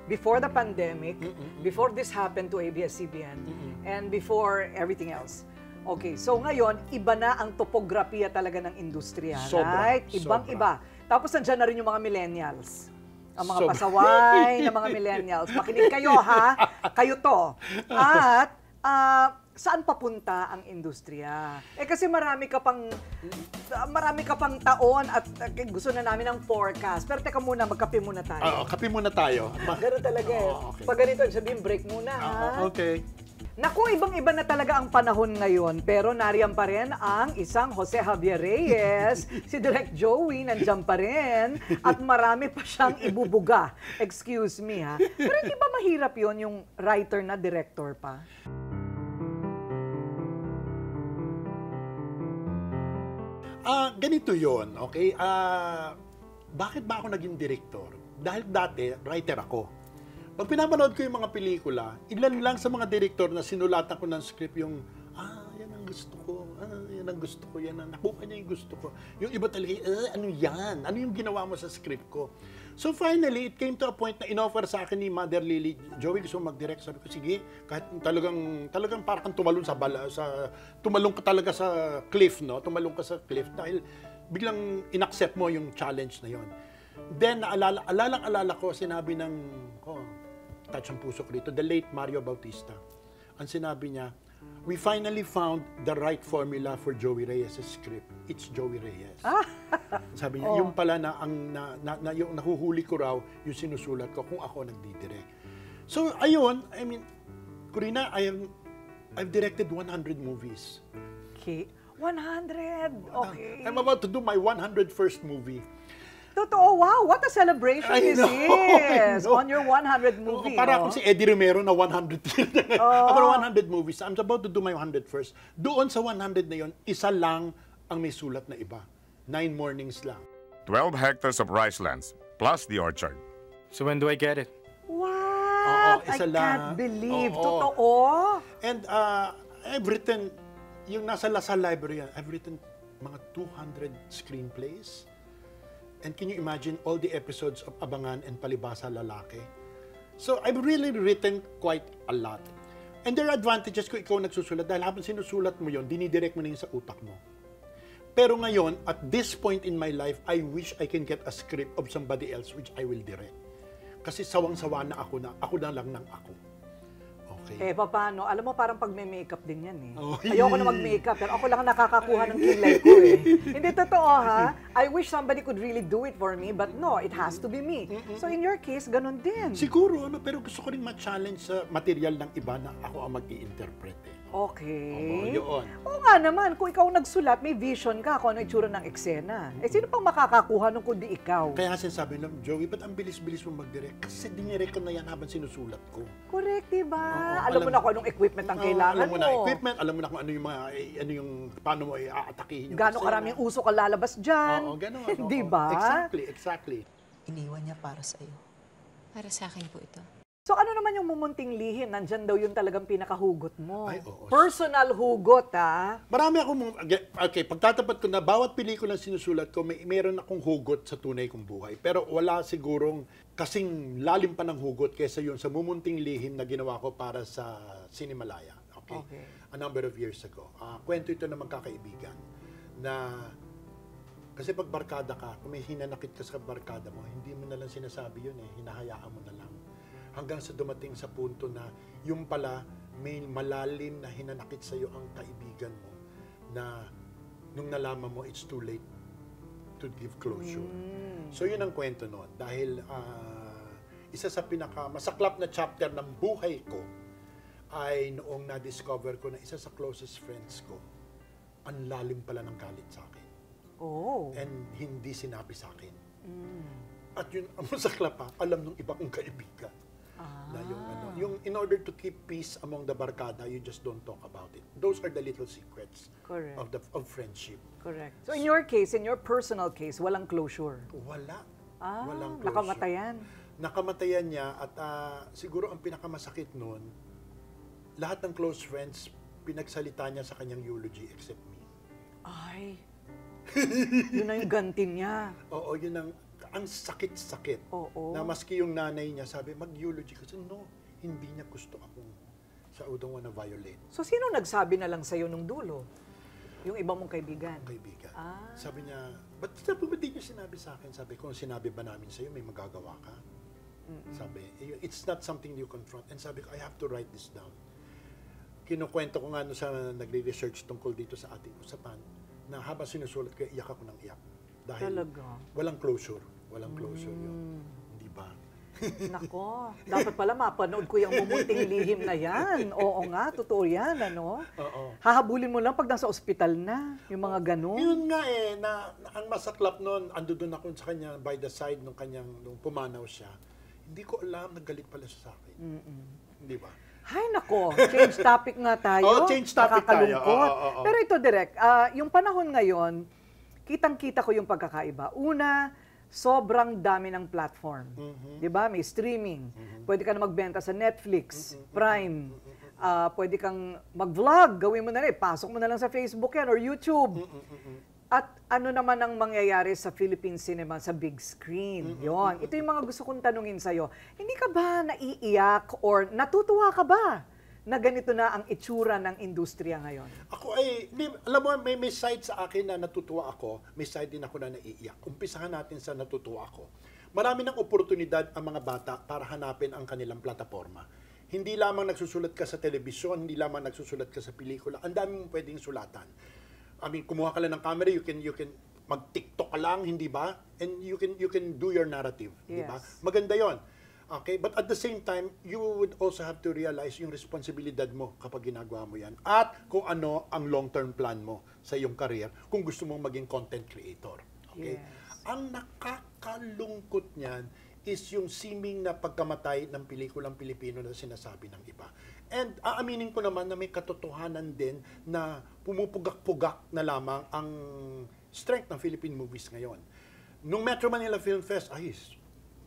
before the pandemic, before this happened to ABS-CBN, and before everything else. Okay, so ngayon, iba na ang topografiya talaga ng industriya, right? Ibang-iba. Tapos nandiyan na rin yung mga millennials. Ang mga pasaway ng mga millennials. Makinig kayo, ha? Kayo to. At saan papunta ang industriya? Kasi marami ka pang taon at gusto na namin ng forecast. Pero teka muna, magkape muna tayo. Kape muna tayo. Ganun talaga eh. Okay. Pag ganito, sabihin break muna, ha? Okay. Naku, ibang-iba na talaga ang panahon ngayon, pero nariyan pa rin ang isang Jose Javier Reyes, si Direk Joey, nandiyan pa rin, at marami pa siyang ibubuga. Excuse me ha. Pero hindi ba mahirap yon yung writer na director pa? Ganito yon, okay? Bakit ba ako naging director? Dahil dati, writer ako. Pag pinapanood ko yung mga pelikula, ilan lang sa mga director na sinulatan ko ng script yung, yan ang gusto ko, yan ang gusto ko, yan ang nakuha niya yung gusto ko. Yung iba talaga, ano yan? Ano yung ginawa mo sa script ko? So finally, it came to a point na inoffer sa akin ni Mother Lily, Joey, gusto mo mag-direct? Sabi ko, sige, kahit talagang parang tumalon tumalong ka talaga sa cliff, no? Tumalong ka sa cliff dahil biglang inaccept mo yung challenge na yon. Then, alala ko, sinabi ng, touch ang puso ko dito, the late Mario Bautista. Ang sinabi niya, we finally found the right formula for Joey Reyes' script. It's Joey Reyes. Sabi niya, yung pala yung nahuhuli ko raw, yung sinusulat ko kung ako nagdidirect. So, ayun, I mean, Corina, I've directed 100 movies. Okay. 100! Okay. I'm about to do my 101st movie. Totoo, wow, what a celebration this is on your 100 movie. Para akong si Eddie Romero na 100. Ako 100 movies. I'm about to do my 101st. Doon sa 100 na yon, isa lang ang may sulat na iba. 9 mornings lang. 12 hectares of rice lands, plus the orchard. So when do I get it? What? I can't believe. Totoo? And I've written, yung nasa Lasal Library, I've written mga 200 screenplays. And can you imagine all the episodes of Abangan and Palibasa Lalaki? So I've really written quite a lot. And there are advantages kung ikaw nagsusulat dahil habang sinusulat mo yon, dinidirect mo na yun sa utak mo. Pero ngayon, at this point in my life, I wish I can get a script of somebody else which I will direct. Kasi sawang-sawa na ako na lang ng ako. Okay. Paano? Alam mo, parang pag may makeup din yan eh. Ayoko na mag-makeup, pero ako lang nakakakuha ng kilay ko eh. Hindi totoo ha. I wish somebody could really do it for me, but no, it has to be me. So in your case, ganun din. Siguro, pero gusto ko rin ma-challenge sa material ng iba na ako ang mag-i-interpret eh. Okay. Yun. Oo nga naman, kung ikaw nagsulat, may vision ka kung ano itsura ng eksena. Sino pang makakakuha nung kundi ikaw? Kaya sinasabi lang, Joey, ba't ang bilis-bilis mo mag-direct? Kasi dinirect ko na yan habang sinusulat ko. Correct, diba? Alam mo na kung anong equipment ang kailangan mo. Alam mo na equipment, alam mo na kung ano yung paano mo i-aatakihin yung gano'ng karaming usok ang lalabas dyan. Oo, gano'n. Diba? Exactly. Iniwan niya para sa'yo. Para sa akin po ito. So ano naman yung mumunting lihim? Nandyan daw yung talagang pinakahugot mo. Ay, oo. Personal hugot, ha? Marami akong, okay, pagtatapat ko na bawat pelikula sinusulat ko, meron akong hugot sa tunay kong buhay. Pero wala sigurong kasing lalim pa ng hugot kaysa yun sa mumunting lihim na ginawa ko para sa Cinemalaya. Okay? A number of years ago. Kwento ito ng magkakaibigan na kasi pag barkada ka, kung may hinanakit ka sa barkada mo, hindi mo na lang sinasabi yun eh, hinahayaan mo na lang. Hanggang sa dumating sa punto na yung pala may malalim na hinanakit sa iyo ang kaibigan mo na nung nalaman mo it's too late to give closure. So yun ang kwento noon dahil isa sa pinakamasaklap na chapter ng buhay ko ay noong na-discover ko na isa sa closest friends ko ang lalim pala ng galit sa akin. And hindi sinabi sa akin. At yun ang masaklap pa, alam ng iba kong kaibigan. Na yung in order to keep peace among the barkada, you just don't talk about it. Those are the little secrets of friendship. Correct. So in your case, in your personal case, walang closure? Wala. Walang closure. Nakamatayan? Nakamatayan niya at siguro ang pinakamasakit noon, lahat ng close friends, pinagsalita niya sa kanyang eulogy except me. Ay, yun na yung ganti niya. Oo, yun ang sakit-sakit. Na maski yung nanay niya sabi, mag-eulogy kasi no, hindi niya gusto akong I don't wanna violate. So sino nagsabi na lang sa'yo nung dulo? Yung ibang mong kaibigan? Kaibigan. Sabi niya, ba't di niyo sinabi sa akin? Sabi ko, sinabi ba namin sa'yo, may magagawa ka? Sabi, it's not something you confront. And sabi ko, I have to write this down. Kinukwento ko nga sa nagre-research tungkol dito sa ating usapan, na habang sinusulat ko, iyak ako ng iyak. Dahil walang closure. Walang closure yun. Di ba? Nako, dapat pala mapanood ko yung Mumunting Lihim na yan. Oo nga, totoo yan, ano? Oo. Hahabulin mo lang pag nasa ospital na, yung mga ganun. Yun nga eh, na ang masaklap noon, ando doon ako sa kanya by the side nung pumanaw siya. Hindi ko alam, nagalit pala siya sa akin. Di ba? Hay nako, change topic nga tayo. Oh, change topic tayo. Pero ito direct, yung panahon ngayon, kitang-kita ko yung pagkakaiba. Una, sobrang dami ng platform. 'Di ba? May streaming. Pwede ka na magbenta sa Netflix, Prime. Pwede kang mag-vlog, gawin mo na rin. Pasok mo na lang sa Facebook yan or YouTube. At ano naman ang mangyayari sa Philippine cinema sa big screen? Yon. Ito yung mga gusto kong tanungin sa'yo. Hindi ka ba naiiyak or natutuwa ka ba na ganito na ang itsura ng industriya ngayon? Ako ay, alam mo, may side sa akin na natutuwa ako, may side din ako na naiiyak. Umpisahan natin sa natutuwa ako. Marami ng oportunidad ang mga bata para hanapin ang kanilang plataforma. Hindi lamang nagsusulat ka sa telebisyon, hindi lamang nagsusulat ka sa pelikula, ang dami mong pwedeng sulatan. I mean, kumuha ka lang ng camera, you can mag-TikTok ka lang, hindi ba? And you can do your narrative, di ba? Maganda 'yon. Okay, but at the same time, you would also have to realize yung responsibilidad mo kapag ginagawa mo 'yan at kung ano ang long-term plan mo sa iyong career kung gusto mong maging content creator. Okay? Yes. Ang nakakalungkot niyan is yung seeming na pagkamatay ng pelikulang Pilipino na sinasabi ng iba. And aaminin ko naman na may katotohanan din na pumupugak-pugak na lamang ang strength ng Philippine movies ngayon. Nung Metro Manila Film Fest,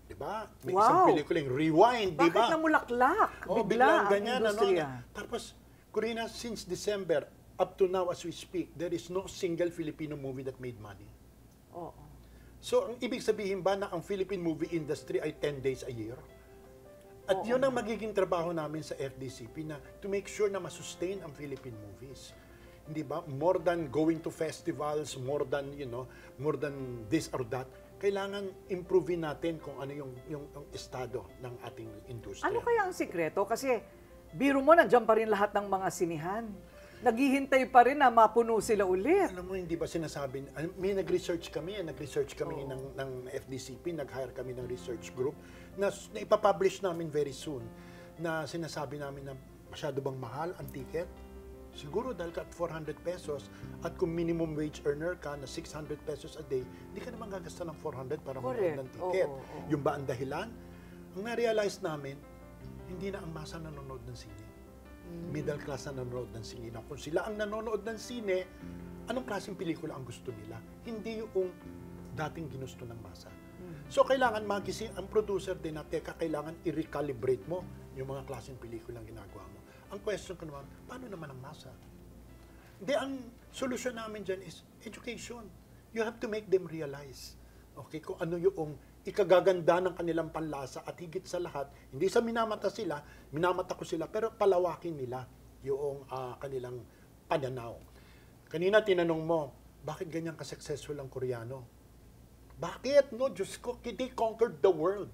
diba? May isang pelikula yung Rewind, diba? Bakit namulaklak? Biglang ganyan. Tapos, Corina, since December, up to now as we speak, there is no single Filipino movie that made money. Oo. So, ang ibig sabihin ba na ang Philippine movie industry ay 10 days a year? At yun ang magiging trabaho namin sa FDCP na to make sure na masustain ang Philippine movies. Hindi ba? More than going to festivals, more than this or that, kailangan improvein natin kung ano yung estado ng ating industriya. Ano kaya ang sikreto? Kasi biro mo, nandiyan pa rin lahat ng mga sinihan. Naghihintay pa rin na mapuno sila ulit. Alam mo, hindi ba sinasabi, may nag-research kami ng FDCP, nag-hire kami ng research group na ipapublish namin very soon na sinasabi namin na masyado bang mahal ang ticket? Siguro dahil ka at 400 pesos at kung minimum wage earner ka na 600 pesos a day, hindi ka naman gagasta ng 400 para manood ng ticket. Yung ba ang dahilan? Ang na-realize namin, hindi na ang masa nanonood ng sine. Middle class na nanonood ng sine. Na kung sila ang nanonood ng sine, anong klaseng pelikula ang gusto nila? Hindi yung dating ginusto ng masa. So, kailangan magising ang producer din na, teka, kailangan i-recalibrate mo yung mga klaseng pelikulang ginagawa mo. Ang question ko naman, paano naman ang masa? Hindi, ang solusyon namin dyan is education. You have to make them realize, okay, kung ano yung ikagaganda ng kanilang panlasa at higit sa lahat, hindi sa minamata ko sila, pero palawakin nila yung kanilang pananaw. Kanina tinanong mo, bakit ganyan ka-successful ang Koreano? Bakit? No, Diyos ko, they conquered the world.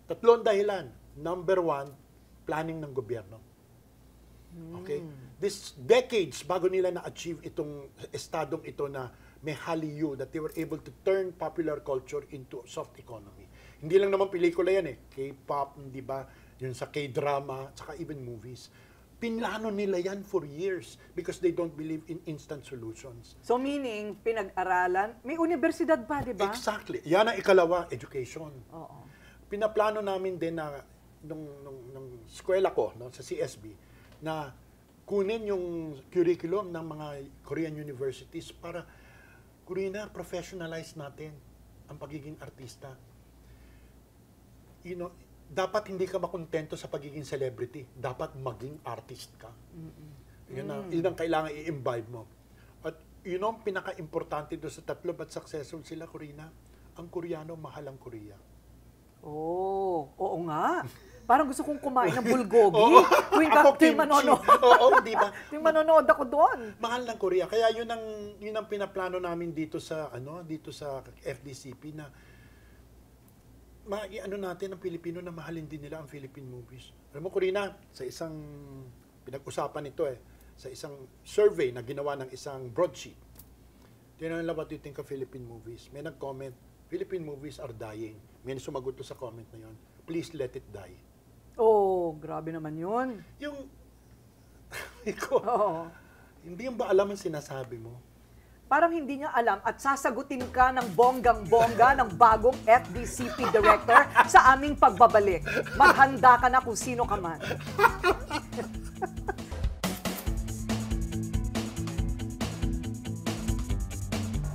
3 dahilan. Number 1, planning ng gobyerno. Okay? This decades bago nila na-achieve itong estadong ito na may Hallyu, that they were able to turn popular culture into soft economy. Hindi lang naman pelikula yan K-pop, di ba? Yun sa K-drama, saka even movies. Pinlano nila yan for years because they don't believe in instant solutions. So meaning, pinag-aralan, may universidad pa, di ba? Exactly. Yan ang ikalawa, education. Oo. Pinaplano namin din na nung eskwela ko, sa CSB, na kunin yung curriculum ng mga Korean universities para professionalize natin ang pagiging artista. Dapat hindi ka makontento sa pagiging celebrity. Dapat maging artist ka. Yun ang kailangan i-imbibe mo. At yun ang pinaka-importante doon sa 3 at successful sila, Corina. Ang Koreano, mahal ang Korea. Oo nga. Parang gusto kong kumain ng bulgogi. Tuwing manonood. Oo, di ba? Tuwing manonood ako doon. Mahal ng Korea. Kaya yun ang pinaplano namin dito sa FDCP na natin ang Pilipino na mahalin din nila ang Philippine movies. Alam mo, Corina, sa isang pinag-usapan ito sa isang survey na ginawa ng isang broadsheet, tinanong nila what do you think of Philippine movies? May nag-comment, Philippine movies are dying. May sumagot to sa comment na yon. Please Let It Die. Oh, grabe naman yun. Yung, hindi yung ba alam ang sinasabi mo? Parang hindi niya alam at sasagutin ka ng bonggang-bongga ng bagong FDCP director sa aming pagbabalik. Maghanda ka na kung sino ka man.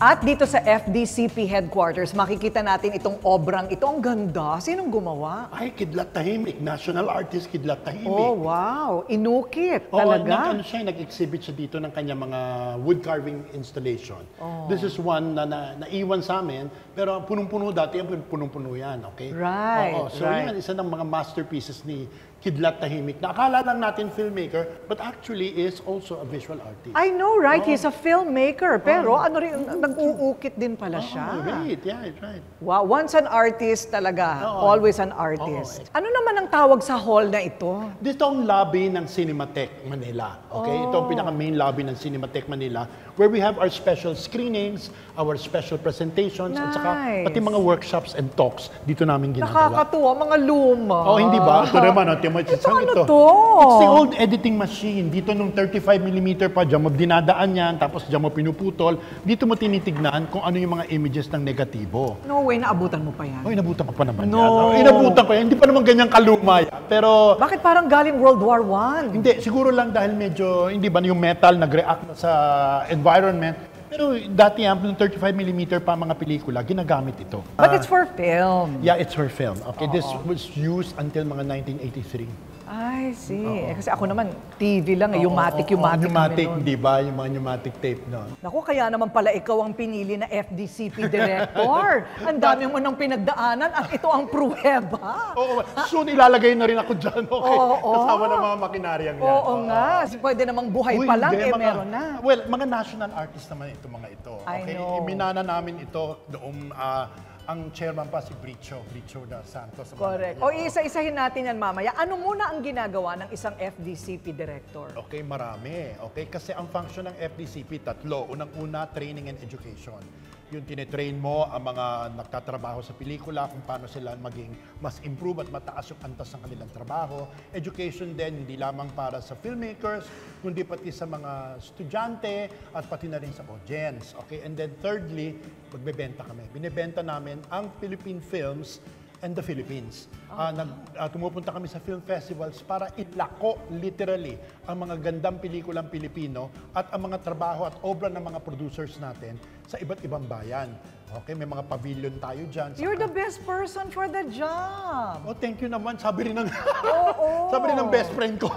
At dito sa FDCP headquarters, makikita natin itong obrang ito. Ang ganda. Sinong gumawa? Ay, Kidlat Tahimik. National artist Kidlat Tahimik. Oh, wow. Inukit. Oo, Talaga. nag-exhibit siya dito ng kanya mga wood carving installation. Oh. This is one na naiwan sa amin, pero punong-puno dati, punong-puno yan, okay? Right, Oo, so right. yan, isa ng mga masterpieces ni Kidlat Tahimik na akala lang natin filmmaker, but actually is also a visual artist. I know, right? He's a filmmaker. Pero ano rin, nag-uukit din pala siya. Right, right. Wow, once an artist talaga, always an artist. Ano naman ang tawag sa hall na ito? Dito ang lobby ng Cinematheque Manila. Okay? Ito ang pinaka-main lobby ng Cinematheque Manila where we have our special screenings, our special presentations, at saka pati mga workshops and talks dito namin ginagawa. Nakakatuwa, mga luma. Oh, hindi ba? Ito naman, ito. to? It's the old editing machine. Dito nung 35mm pa, dyan mo dinadaan yan, tapos dyan mo pinuputol. Dito mo tinitignan kung ano yung mga images ng negatibo. No way, naabutan mo pa yan. Oh, inabutan ko pa naman No. yan. Inabutan ko yan. Hindi pa naman ganyang kaluma yan. Pero... Bakit parang galing World War I? Hindi, siguro lang dahil medyo, hindi ba yung metal nag-react na sa environment. Pero dati yan, nung 35mm pa mga pelikula, ginagamit ito. But it's for film. Yeah, it's for film. Okay, this was used until mga 1983. I see. Kasi ako naman, TV lang, pneumatic Pneumatic, kami nun. di ba? Yung mga pneumatic tape noon. Naku, kaya naman pala ikaw ang pinili na FDCP director. Ang dami mo nang pinagdaanan at ito ang pruweba. Oo, soon ilalagay na rin ako dyan, okay? Kasama ng mga makinaryang yan. Oo nga. Pwede namang buhay pa lang, meron na. Well, mga national artists naman ito, mga ito. I Okay? know. Minana namin ito noong ang chairman pa si Bricho da Santos. Correct. O isa-isahin natin yan mamaya. Ano muna ang ginagawa ng isang FDCP director? Okay, marami. Okay, kasi ang function ng FDCP, tatlo. Unang-una, training and education. Yung tinetrain mo ang mga nagtatrabaho sa pelikula, kung paano sila maging mas improve at mataas yung antas ng kanilang trabaho. Education din, hindi lamang para sa filmmakers, kundi pati sa mga estudyante at pati na rin sa audience. Okay? And then thirdly, magbebenta kami. Binebenta namin ang Philippine films and the Philippines. Tumupunta kami sa film festivals para ilako literally ang mga gandang pelikulang Pilipino at ang mga trabaho at obra ng mga producers natin sa iba't ibang bayan. Okay, may mga pavilion tayo dyan. You're the best person for the job. Oh, thank you naman. Sabi rin ng best friend ko.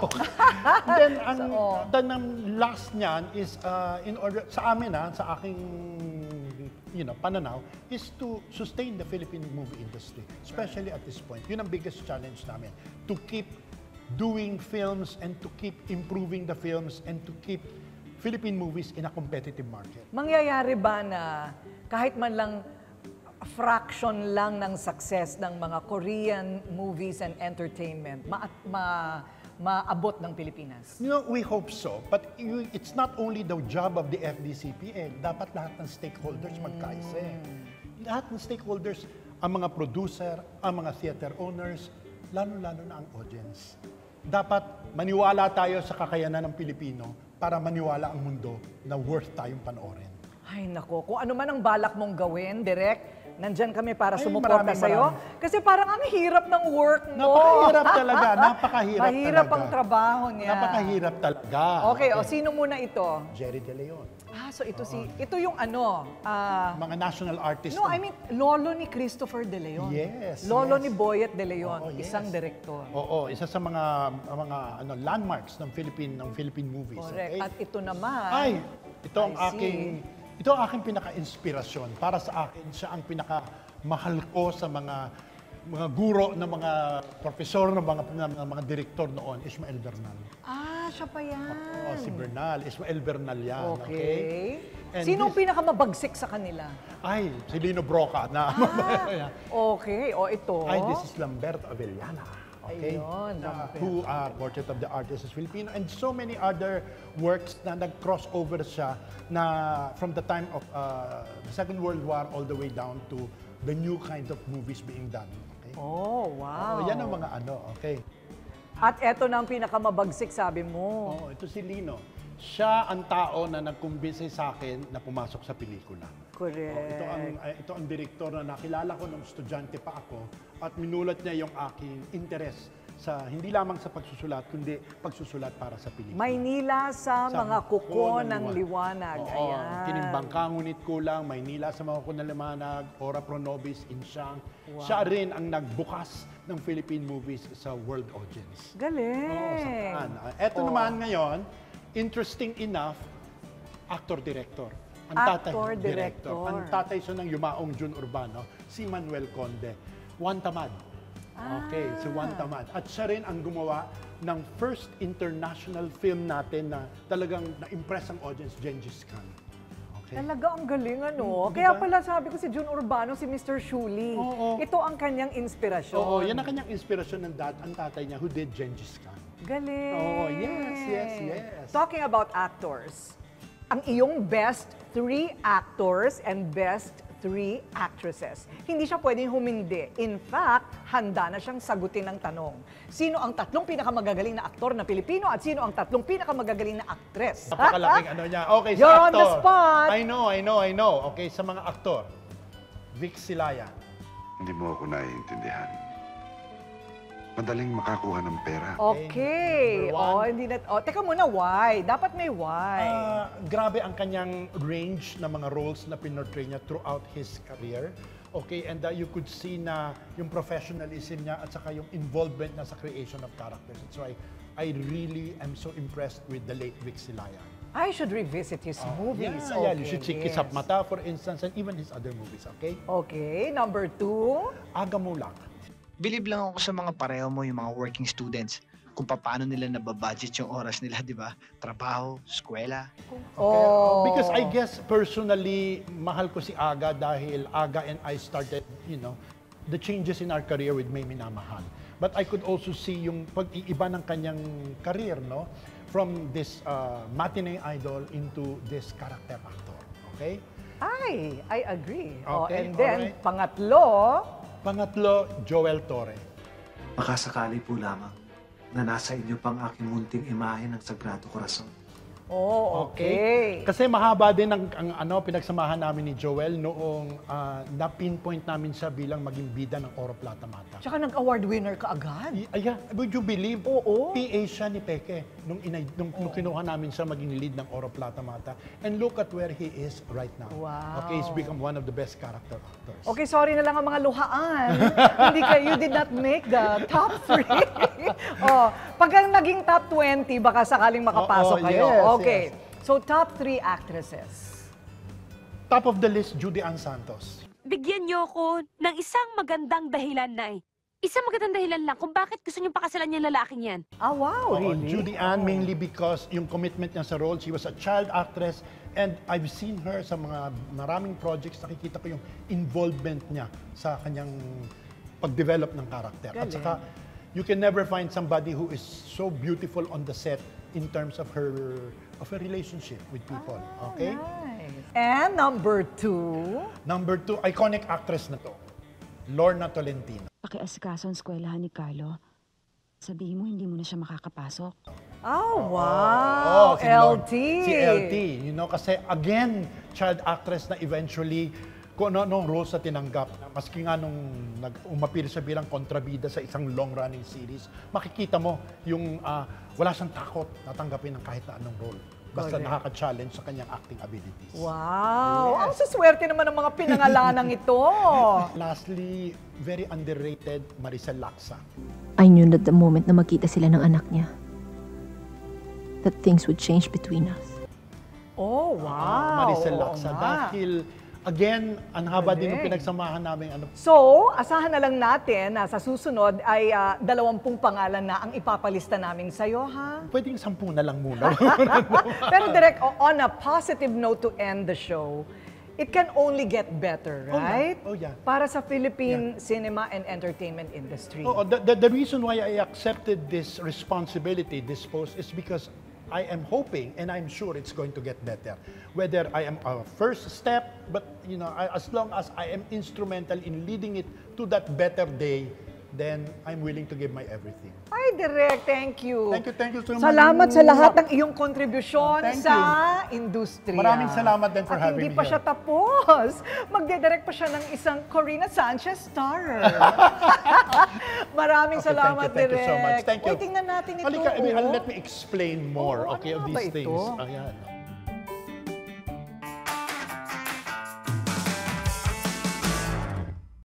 Then, ang last niyan is, in order, sa amin sa aking pananaw, is to sustain the Philippine movie industry, especially at this point. Yun ang biggest challenge namin. To keep doing films and to keep improving the films and to keep Philippine movies in a competitive market. Mangyayari ba na kahit man lang fraction lang ng success ng mga Korean movies and entertainment maabot ng Pilipinas? You know, we hope so. But it's not only the job of the FDCP. Dapat lahat ng stakeholders magkaisa. Lahat ng stakeholders, ang mga producer, ang mga theater owners, lalo-lalo na ang audience. Dapat maniwala tayo sa kakayanan ng Pilipino para maniwala ang mundo na worth tayong panoorin. Ay nako, kung ano man ang balak mong gawin, Direk, nandyan kami para sumuporta sa'yo. Kasi parang ang hirap ng work mo. Napakahirap talaga. Napakahirap Mahirap talaga. ang trabaho niya. Napakahirap talaga. Okay, o sino muna ito? Jerry De Leon. So ito yung ano? Mga national artists. No, I mean, lolo ni Christopher De Leon. Yes. Lolo ni Boyet De Leon, yes. isang direktor. Oo, isa sa mga landmarks ng Philippine movies. Correct. Okay? At ito naman. Ito ang aking pinaka-inspirasyon. Para sa akin, siya ang pinaka-mahal ko sa mga guro, ng mga profesor, ng mga direktor noon, Ismael Bernal. Siya pa yan. Oo, si Bernal. Ismael Bernal yan. Okay. And Sinong pinakamabagsik sa kanila? Si Lino Broca. Okay. O ito. This is Lamberto Avellana. Okay? Ayun, who Portrait of the Artist is Filipino, and so many other works na nag-crossover siya na from the time of the Second World War all the way down to the new kind of movies being done. Okay? Oh, wow. Yan ang mga okay. At eto na ang pinakamabagsik, sabi mo. Oo, ito si Lino. Siya ang tao na nagkumbinsi sa akin na pumasok sa pelikula. Correct. Ito ang direktor na nakilala ko nung estudyante pa ako at minulat niya yung aking interest sa hindi lamang sa pagsusulat, kundi pagsusulat para sa pelikula. Maynila sa mga kuko ng liwanag. Oo, Ayan. Tinimbang ka ngunit kulang, Maynila sa mga kuko ng liwanag, Ora Pro Nobis, Insyang. Wow. Siya rin ang nagbukas ng Philippine movies sa world audience. Galing. Oo, sa Cannes. Eto naman ngayon, interesting enough, actor-director. Actor-director. Ang tatay siya ng yumaong Jun Urbano, si Manuel Conde. Juan Tamad. Okay, si Juan Tamad. At siya rin ang gumawa ng first international film natin na talagang na-impress ang audience, Gengis Khan. Okay. Talaga ang galing, ano? Kaya pala sabi ko si Jun Urbano, si Mr. Shuli. Ito ang kanyang inspirasyon. Oo, yan ang kanyang inspirasyon ng ang tatay niya who did Gengis Khan. Galing. Oh, yes. Talking about actors, ang iyong best 3 actors and best 3 actresses. Hindi siya pwedeng humindi. In fact, handa na siyang sagutin ng tanong. Sino ang 3 pinakamagagaling na aktor na Pilipino at sino ang 3 pinakamagagaling na aktres? Napakalaking niya. Okay, sa You're aktor. on the spot. I know. Okay, sa mga aktor. Vic Silayan. Hindi mo ako naiintindihan. Madaling makakuha ng pera. Okay. Teka muna, why? Dapat may why. Grabe ang kanyang range ng mga roles na pinortray niya throughout his career. Okay, and you could see na yung professionalism niya at saka yung involvement na sa creation of characters. That's why I really am so impressed with the late Vic Silayan. I should revisit his movies. Yeah, you should see Kiss Up Mata, for instance, and even his other movies, okay? Okay, number 2. Aga Mulak. Believe lang ako sa mga pareho mo, yung mga working students, kung paano nila nababudget yung oras nila, di ba? Trabaho, eskwela. Because I guess personally, mahal ko si Aga dahil Aga and I started, the changes in our career with May Minamahal. But I could also see yung pag-iiba ng kanyang career, no? From this matinee idol into this character actor. Okay? I agree. Okay, and then, alright. Pangatlo, Joel Torre. Baka sakali po lamang na nasa inyo pang aking munting imahe ng Sagrado Corazon. Okay. Kasi mahaba din ang pinagsamahan namin ni Joel noong na-pinpoint namin siya bilang maging bida ng Oro Plata Mata. Tsaka nag-award winner ka agad. Yeah, would you believe? Oo. PA siya ni Peke nung kinuha namin siya maging lead ng Oro Plata Mata. And look at where he is right now. Wow. Okay, he's become one of the best character actors. Okay, sorry na lang ang mga luhaan. You did not make the top 3. Pag naging top 20, baka sakaling makapasok kayo. Yes, Okay. yes. So, top 3 actresses. Top of the list, Judy Ann Santos. Bigyan niyo ako ng isang magandang dahilan, Nay. Isang magandang dahilan lang kung bakit gusto niyong pakasalan yung lalaking yan. Wow, really? Judy Ann, mainly because yung commitment niya sa role, she was a child actress, and I've seen her sa mga maraming projects, nakikita ko yung involvement niya sa kanyang pag-develop ng karakter. At saka, you can never find somebody who is so beautiful on the set in terms of her relationship with people. Okay? Nice. And number 2? Number 2, iconic actress na to. Lorna Tolentino. Pakiasikaso ang eskwelahan ni Carlo. Sabihin mo, hindi mo na siya makakapasok. Wow! LT! Si LT, kasi again, child actress na eventually, kung ano roles na tinanggap, maski nga nung umapir siya bilang kontrabida sa isang long-running series, makikita mo yung wala siyang takot na tanggapin ng kahit na anong role. Basta nakaka-challenge sa kanyang acting abilities. Wow! Ang suswerte naman ng mga pinangalanang ito. Lastly, very underrated, Maricel Laksa. I knew that the moment na magkita sila ng anak niya, that things would change between us. Oh, wow! Maricel Laksa. Dahil again, ang haba din ng pinagsamahan namin. So, asahan na lang natin na sa susunod ay 20 pangalan na ang ipapalista namin sa'yo, ha? Pwedeng 10 na lang muna. Pero direct, on a positive note to end the show, it can only get better, right? Oh, yeah. Para sa Philippine cinema and entertainment industry. The reason why I accepted this responsibility, this post, is because I am hoping and I'm sure it's going to get better. Whether I am a first step, but as long as I am instrumental in leading it to that better day, then I'm willing to give my everything. Ay, Direk, thank you. Thank you so much. Salamat sa lahat ng iyong kontribusyon Thank sa you. industriya. Maraming salamat din for At having hindi me pa here. siya tapos. Magdedirect pa siya ng isang Corina Sanchez star. Maraming salamat, thank you so much. Direk. Thank you. Uy, tingnan natin ito. Halika, let me explain more, Oo, okay, ano of nga ba these things. ito? Ayan.